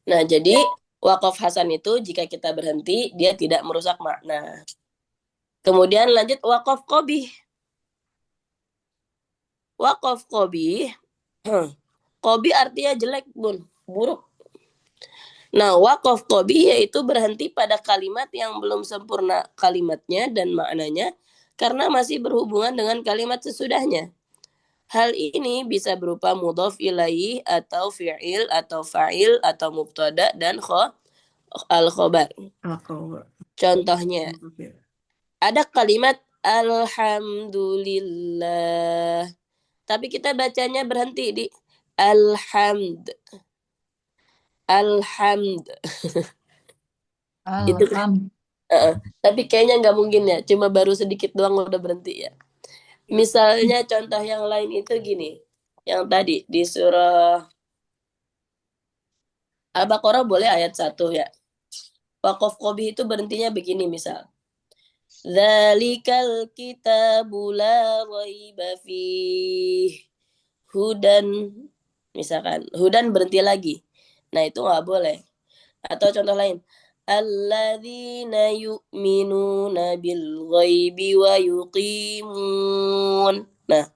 Nah, jadi waqaf hasan itu jika kita berhenti, dia tidak merusak makna. Kemudian lanjut waqaf qabih. Waqaf qabih. Qabih artinya jelek, Bun, buruk. Nah, waqaf qabih yaitu berhenti pada kalimat yang belum sempurna kalimatnya dan maknanya karena masih berhubungan dengan kalimat sesudahnya. Hal ini bisa berupa mudhaf ilaih atau fi'il atau fa'il atau mubtada dan al-khobar. Contohnya, ada kalimat alhamdulillah, tapi kita bacanya berhenti di alhamd. Itu kan. Tapi kayaknya nggak mungkin ya, cuma baru sedikit doang udah berhenti ya. Misalnya contoh yang lain itu gini, yang tadi di surah Al-Baqarah boleh ayat 1 ya. Waqaf qabih itu berhentinya begini misal. Dzalikal kitabu la raiba fih hudan. Misalkan, hudan berhenti lagi. Nah, itu nggak boleh. Atau contoh lain. Alladzina yu'minuna bil ghaibi wa yuqimun. Nah,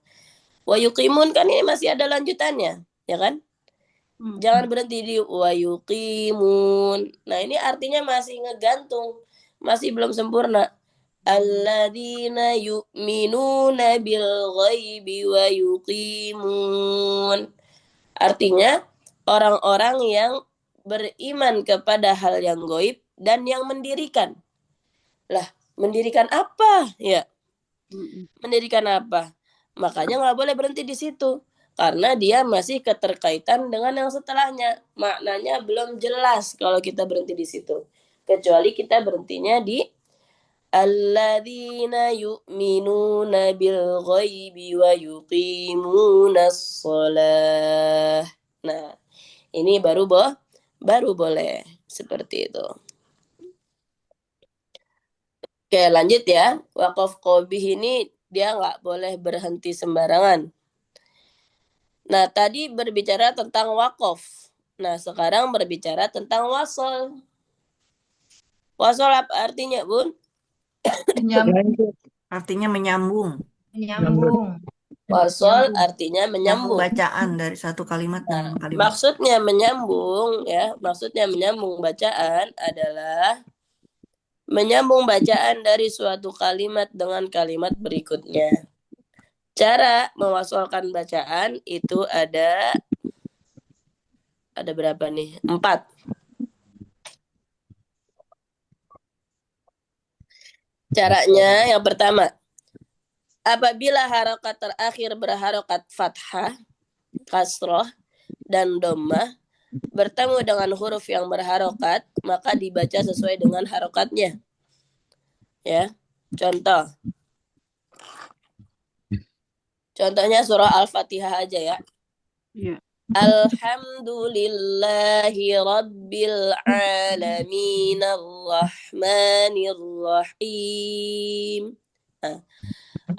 wa yuqimun kan ini masih ada lanjutannya, ya kan? Jangan berhenti di wa yuqimun. Nah, ini artinya masih ngegantung, masih belum sempurna. Alladzina yu'minuna bil ghaibi wa yuqimun. Artinya orang-orang yang beriman kepada hal yang gaib dan yang mendirikan. Lah, mendirikan apa? Ya. Mendirikan apa? Makanya nggak boleh berhenti di situ. Karena dia masih keterkaitan dengan yang setelahnya. Maknanya belum jelas kalau kita berhenti di situ. Kecuali kita berhentinya di alladzina yu'minuna bil ghaibi wa yuqimunas shalah. Nah, ini baru boleh seperti itu. Oke, lanjut ya. Waqaf qabih ini dia nggak boleh berhenti sembarangan. Nah, tadi berbicara tentang waqaf. Nah, sekarang berbicara tentang wasol. Wasol apa artinya, Bun? Artinya menyambung. Wasol artinya menyambung. Bacaan dari satu kalimat dengan kalimat. Maksudnya menyambung ya, maksudnya menyambung bacaan adalah menyambung bacaan dari suatu kalimat dengan kalimat berikutnya. Cara mewasolkan bacaan itu ada berapa nih? 4. Caranya yang pertama, apabila harokat terakhir berharokat fathah, kasroh, dan dhammah bertemu dengan huruf yang berharokat, maka dibaca sesuai dengan harokatnya. Ya, contohnya surah Al-Fatihah aja ya. Iya. Alhamdulillahi Rabbil Alamin Ar-Rahmanir Rahim.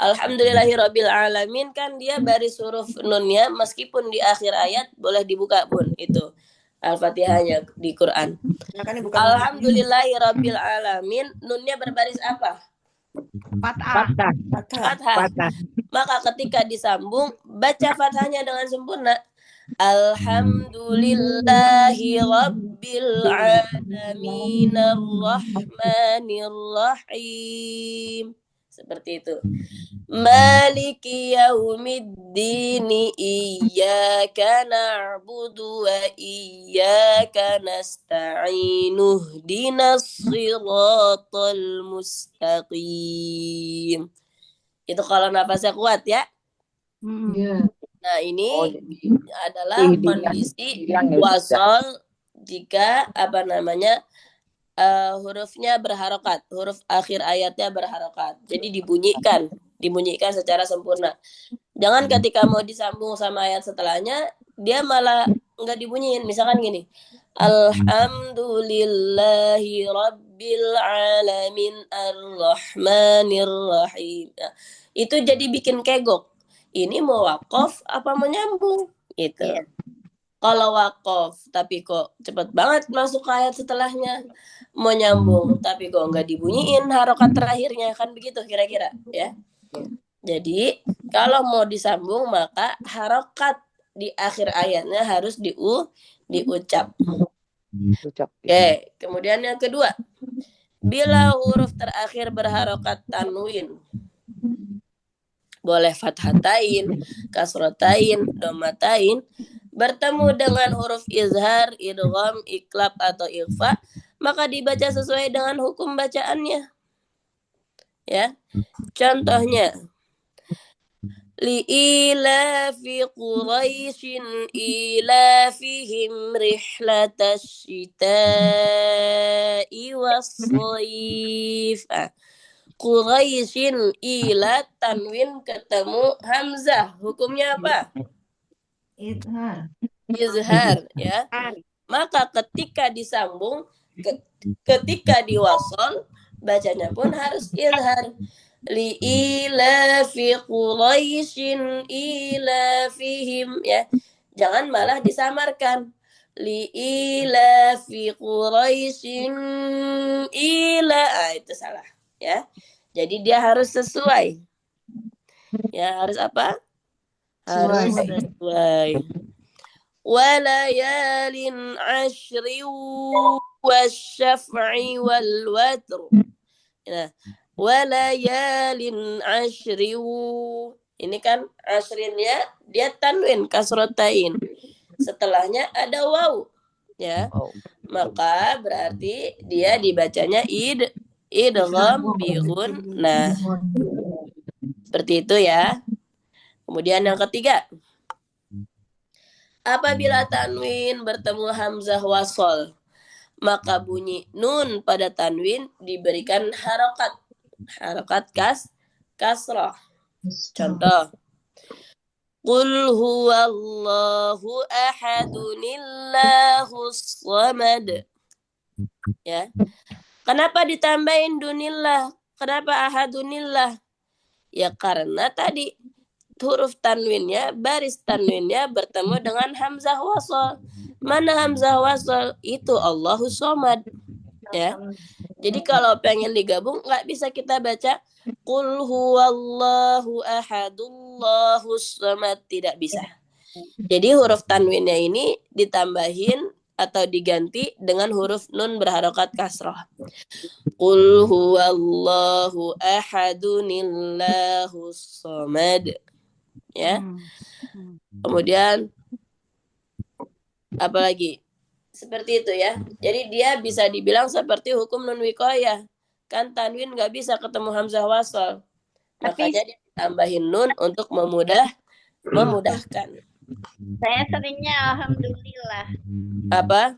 Alhamdulillahi Rabbil Alamin kan dia baris huruf nunnya meskipun di akhir ayat boleh dibuka pun itu Al-Fatihahnya di Quran. Alhamdulillahi Rabbil Alamin nunnya berbaris apa? Fathah. Fathah. Maka ketika disambung baca fathahnya dengan sempurna. Alhamdulillahi Rabbil Alamin Ar-Rahmanir Rahim. Seperti itu. Maliki yaumiddini iyyaka na'budu wa iyyaka nasta'inu ihdinas siratal mustaqim. Itu kalau nafasnya kuat ya. Nah, ini adalah kondisi wasol jika hurufnya berharokat, huruf akhir ayatnya berharokat. Jadi dibunyikan secara sempurna. Jangan ketika mau disambung sama ayat setelahnya, dia malah nggak dibunyiin. Misalkan gini, Alhamdulillahi Rabbil Alamin Ar-Rahmanir Rahim. Nah, itu jadi bikin kegok. Ini mau wakof apa mau nyambung? Gitu. Kalau wakof, tapi kok cepet banget masuk ke ayat setelahnya. Mau nyambung, tapi kok nggak dibunyiin harokat terakhirnya. Kan begitu kira-kira ya. Jadi, kalau mau disambung, maka harokat di akhir ayatnya harus diucap. Oke, kemudian yang kedua. Bila huruf terakhir berharokat tanwin. Boleh fathatain, kasrotain, dhammatain. Bertemu dengan huruf izhar, idgham, iklab, atau ikhfa, maka dibaca sesuai dengan hukum bacaannya. Ya, contohnya, li'ilafi Quraisyin ilafihim rihlatash syita'i was-shayf. Quraisyin ila tanwin ketemu hamzah. Hukumnya apa? Izhar ya. Maka ketika disambung, ketika diwasol, bacanya pun harus izhar. Li'ilafi Quraisyin ilafihim ya. Jangan malah disamarkan. Li'ilafi Quraisyin itu salah ya. Jadi dia harus sesuai. Ya, harus apa? Harus sesuai. Walayalin ashri wasyaf'i wal watr. Nah, walayalin ashri. Ini kan ashrinnya dia tanwin kasrotain. Setelahnya ada waw. Ya. Maka berarti dia dibacanya idgham bihun. Nah, seperti itu ya. Kemudian yang ketiga, apabila tanwin bertemu hamzah wasol, maka bunyi nun pada tanwin diberikan harokat kasrah. Contoh, Qul huwallahu ahadunillahus samad. Ya. Kenapa ditambahin dunillah? Kenapa ahadunillah? Ya karena tadi huruf tanwinnya, baris tanwinnya bertemu dengan hamzah wasol. Mana hamzah wasol? Itu Allahus Somad. Ya. Jadi kalau pengen digabung nggak bisa kita baca Qul huwallahu ahadullahus samad, tidak bisa. Jadi huruf tanwinnya ini ditambahin atau diganti dengan huruf nun berharokat kasrah. Qul huwallahu ahadunillahus samad. ya. Kemudian apalagi seperti itu ya. Jadi dia bisa dibilang seperti hukum nun wiqayah. Kan tanwin nggak bisa ketemu hamzah wasal. Tapi Makanya dia tambahin nun untuk memudahkan. saya seringnya alhamdulillah. Apa?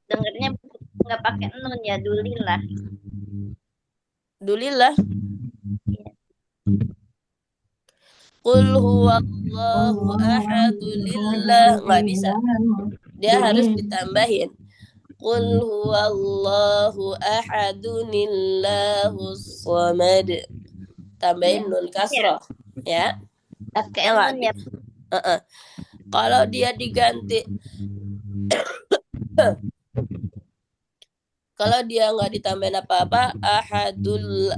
Dengernya nggak pakai nun ya, dulillah. Dulillah. Qul huwallahu ahadulillah. Nggak bisa. Dia harus ditambahin. Qul huwallahu ahadunillahus samad. Tambahin nun kasroh, ya. Pakai Ya nggak? nun ya. Kalau dia diganti, kalau dia nggak ditambahin apa-apa,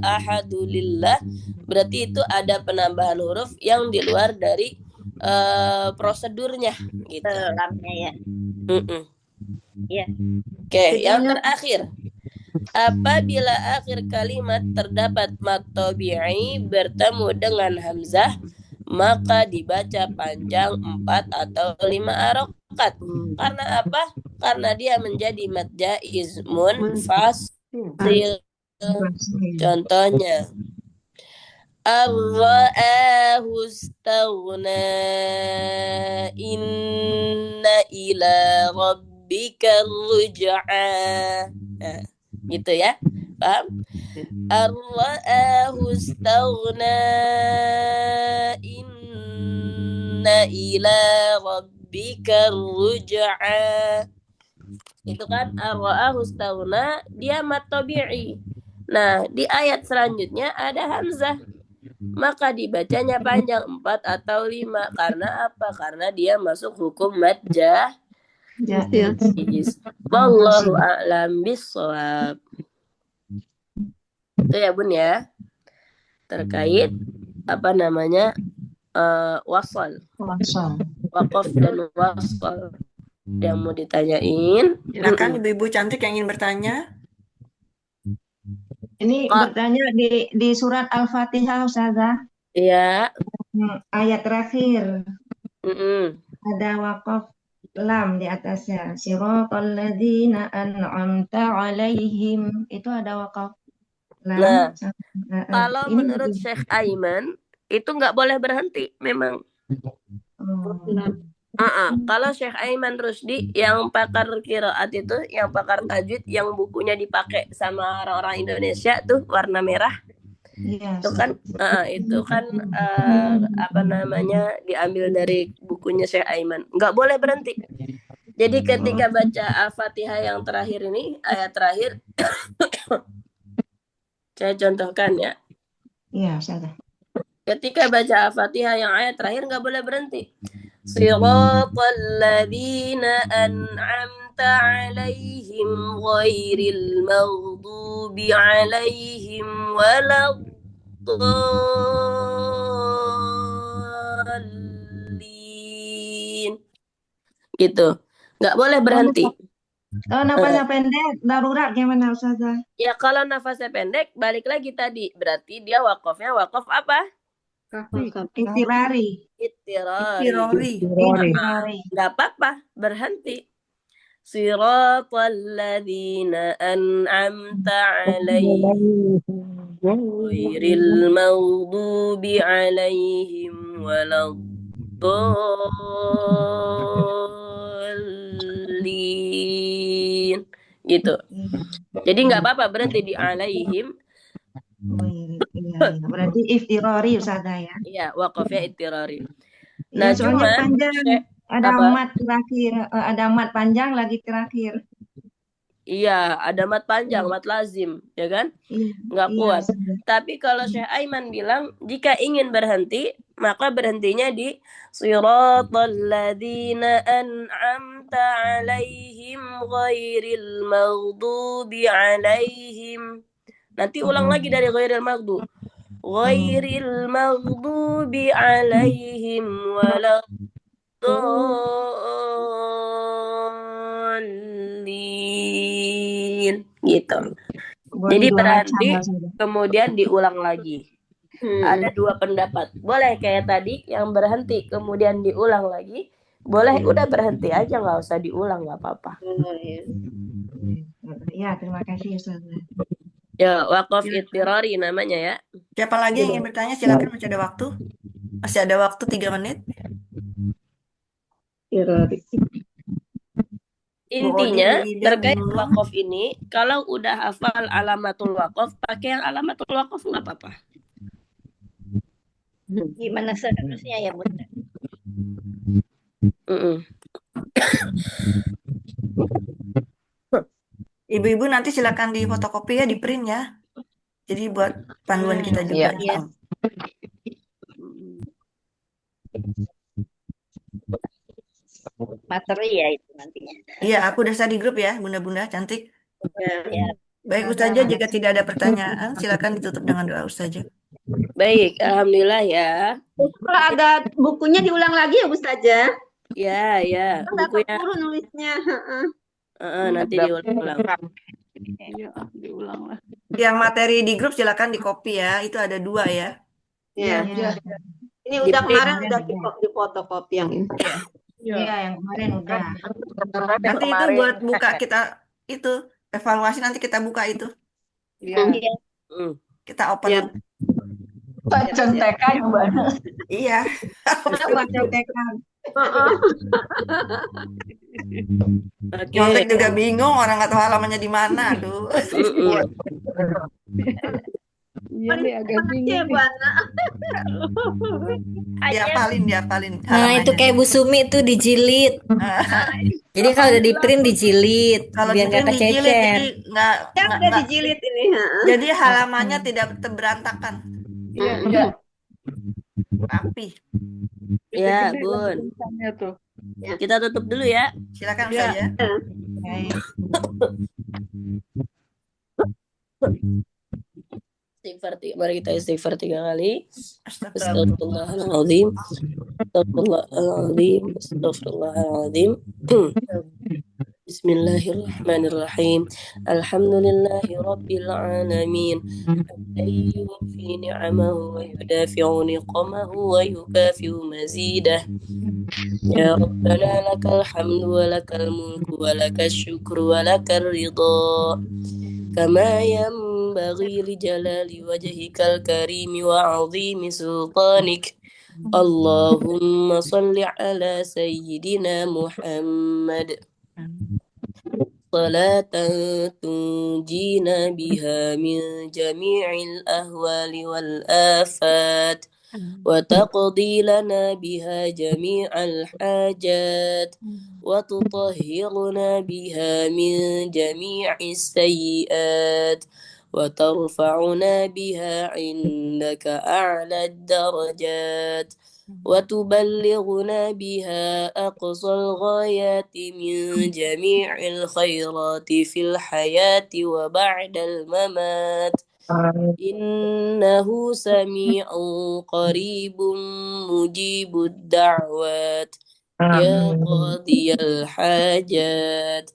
ahadulillah, berarti itu ada penambahan huruf yang di luar dari prosedurnya, gitu. Lamnya ya. Iya. Oke, yang terakhir. Apabila akhir kalimat terdapat mad tabi'i bertemu dengan hamzah, maka dibaca panjang 4 atau 5 harokat. Karena apa? Karena dia menjadi mad jaiz munfasil. Contohnya, ar-ra'ahu istaghna, inna ila rabbika ruj'a. Nah, gitu ya, paham? Ar-ra'ahu istaghna, inna ila rabbika ruj'a. Itu kan ar-ra'ahu istaghna, dia mad tabi'i. Nah, di ayat selanjutnya ada hamzah, maka dibacanya panjang 4 atau 5. Karena apa? Karena dia masuk hukum mad jaiz. Wallahu a'lam bissawab. Itu ya Bun ya, terkait apa namanya wasal, waqaf dan wasal. Yang mau ditanyain, Silakan ibu-ibu cantik yang ingin bertanya. Ini bertanya di surat Al-Fatihah, Ustazah. Iya. Ayat terakhir. Ada waqaf lam di atasnya. Siratal ladzina an'amta 'alaihim. Itu ada waqaf lam. Nah, kalau menurut Syekh Aiman itu nggak boleh berhenti memang. Kalau Syekh Aiman Rusdi yang pakar qiraat itu, yang pakar tajwid, yang bukunya dipakai sama orang-orang Indonesia tuh warna merah, itu kan apa namanya, diambil dari bukunya Syekh Aiman. Nggak boleh berhenti. Jadi ketika baca Al-Fatihah yang terakhir ini, ayat terakhir, saya contohkan ya. Iya, Ustazah. Ketika baca Al-Fatihah yang ayat terakhir nggak boleh berhenti. Siratal ladzina an'amta 'alaihim ghairil maghdubi 'alaihim waladdallin. Gitu. Nggak boleh berhenti. Oh, nafasnya pendek, darurat gimana Ustazah? Ya kalau nafasnya pendek, balik lagi tadi. Berarti dia wakafnya wakaf apa? Itirari. Nggak apa-apa, berhenti. Siratal ladzina an'amta 'alaihim ghairil maghdubi 'alaihim waladdallin. Gitu. Jadi nggak apa-apa berhenti di 'alaihim. Berarti iftirari Ustazah ya. Iya, wakafnya iftirari. Nah, soalnya cuman panjang, ada mat terakhir, ada mat panjang lagi terakhir. Iya, ada mat panjang, mat lazim, ya kan? Nggak kuat. Tapi kalau Syekh Aiman bilang, jika ingin berhenti, maka berhentinya di siratal ladzina an'amta 'alaihim ghairil maghdubi 'alaihim. Nanti ulang lagi dari ghairil maghdub. Ghairil maghdubi 'alaihim waladdallin. Gitu. Jadi berarti kemudian diulang lagi. Ada dua pendapat. Boleh kayak tadi yang berhenti kemudian diulang lagi. Boleh udah berhenti aja, nggak usah diulang, nggak apa-apa. Ya, terima kasih Ustazah. Ya, wakaf ittirari namanya ya. Siapa lagi yang ingin bertanya? Silakan, masih ada waktu. Masih ada waktu 3 menit. Intinya Bu Odi, Bu Ida, terkait Bu Nurul. wakaf ini, kalau udah hafal alamatul wakaf, pakai yang alamatul wakaf nggak apa-apa. Gimana seharusnya ya, Bunda? Ibu-ibu nanti silakan di fotokopi ya, di print ya. Jadi buat panduan kita juga. Iya. Materi ya itu nantinya. Iya, aku udah share di grup ya, bunda-bunda cantik. Ya. Baik Ustazah, jika tidak ada pertanyaan, silakan ditutup dengan doa Ustazah. Baik, alhamdulillah ya. Kalau ada bukunya diulang lagi ya Ustazah? Ya, ya. Bukunya nulisnya. Nanti diulang-ulang. Iya, diulang lah. Yang materi di grup silakan di copy ya. Itu ada 2 ya. Iya. Ini udah kemarin udah di fotokopi yang ini. Iya, yang kemarin udah. Nanti itu buat buka kita itu evaluasi, nanti kita buka itu. Iya. Kita open. Contekan gimana? Iya. Contekan. Nyontek juga bingung, orang nggak tahu halamannya di mana. Aduh. Iya deh, agak bingung. Diapalin. Nah, itu kayak Bu Sumi tuh dijilid. Jadi kalau udah di print dijilid, Kalau biar nggak dijilid, kececer. jadi nggak dijilid ini. Jadi halamannya tidak terberantakan. Iya. Rapi. Ya, Bun. Kita tutup dulu ya. Silakan saja. Mari kita istighfar 3 kali. Astagfirullahaladzim. Astagfirullahaladzim. Astagfirullahaladzim. Bismillahirrahmanirrahim. Alhamdulillahi Rabbil alamin. Yuwaffi ni'amahu wa yudafi'u niqamahu wa yukafi'u mazidah. Ya Rabbana lakal hamdu wa lakal mulku wa lakal syukru wa lakal ridha. Kama yanbaghi li jalali wajhikal karimi wa 'azimi sultanik. Allahumma salli ala sayyidina Muhammad. صلاة تنجينا بها من جميع الأهوال والآفات وتقضي لنا بها جميع الحاجات وتطهرنا بها من جميع السيئات وترفعنا بها عندك أعلى الدرجات وتبلغنا بها أقصى الغايات من جميع الخيرات في الحياة وبعد الممات إنه سميع قريب مجيب الدعوات يا قاضي الحاجات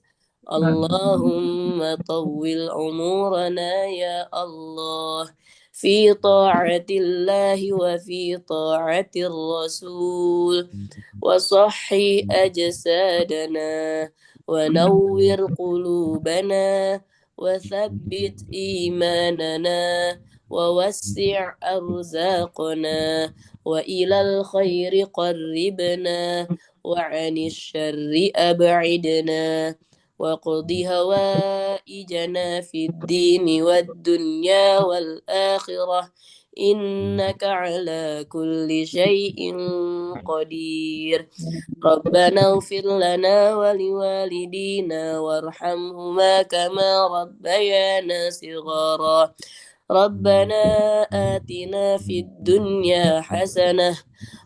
اللهم طول عمرنا يا الله في طاعة الله وفي طاعة الرسول وصحي أجسادنا ونور قلوبنا وثبت إيماننا ووسع أرزاقنا وإلى الخير قربنا وعن الشر أبعدنا وقض هوائجنا في الدين والدنيا والآخرة إنك على كل شيء قدير ربنا اغفر لنا ولوالدينا وارحمهما كما ربيانا صغارا ربنا آتنا في الدنيا حسنة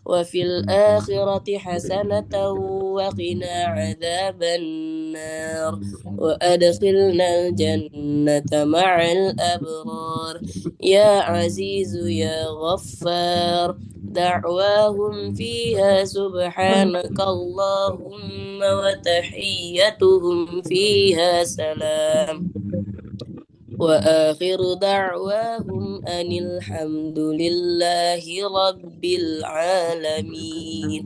وفي الآخرة حسنة وقنا عذاب النار وأدخلنا الجنة مع الأبرار يا عزيز يا غفار دعواهم فيها سبحانك اللهم وتحيتهم فيها سلام وآخر دعواهم أن الحمد لله رب العالمين.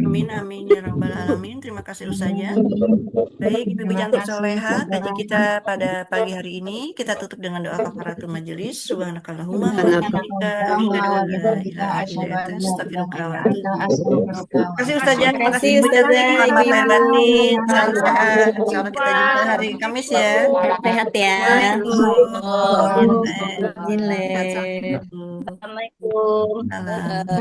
Amin, amin ya rabbal alamin. Terima kasih Ustazah. Baik, Ibu Cantik Soleha, kaji kita pada pagi hari ini kita tutup dengan doa kafaratul majelis. Subhanakallahumma wa bihamdika asyhadu an la ilaha illa anta astaghfiruka wa atubu ilaik. Terima kasih Ustazah, terima kasih Kasih Ibu Cantik, Ustazah, selamat lahir batin, Ibu-ibu. salam sehat. Insyaallah kita jumpa hari Kamis ya. Sehat ya. Assalamualaikum. Izin, Le. Assalamualaikum. Assalamualaikum. Salam.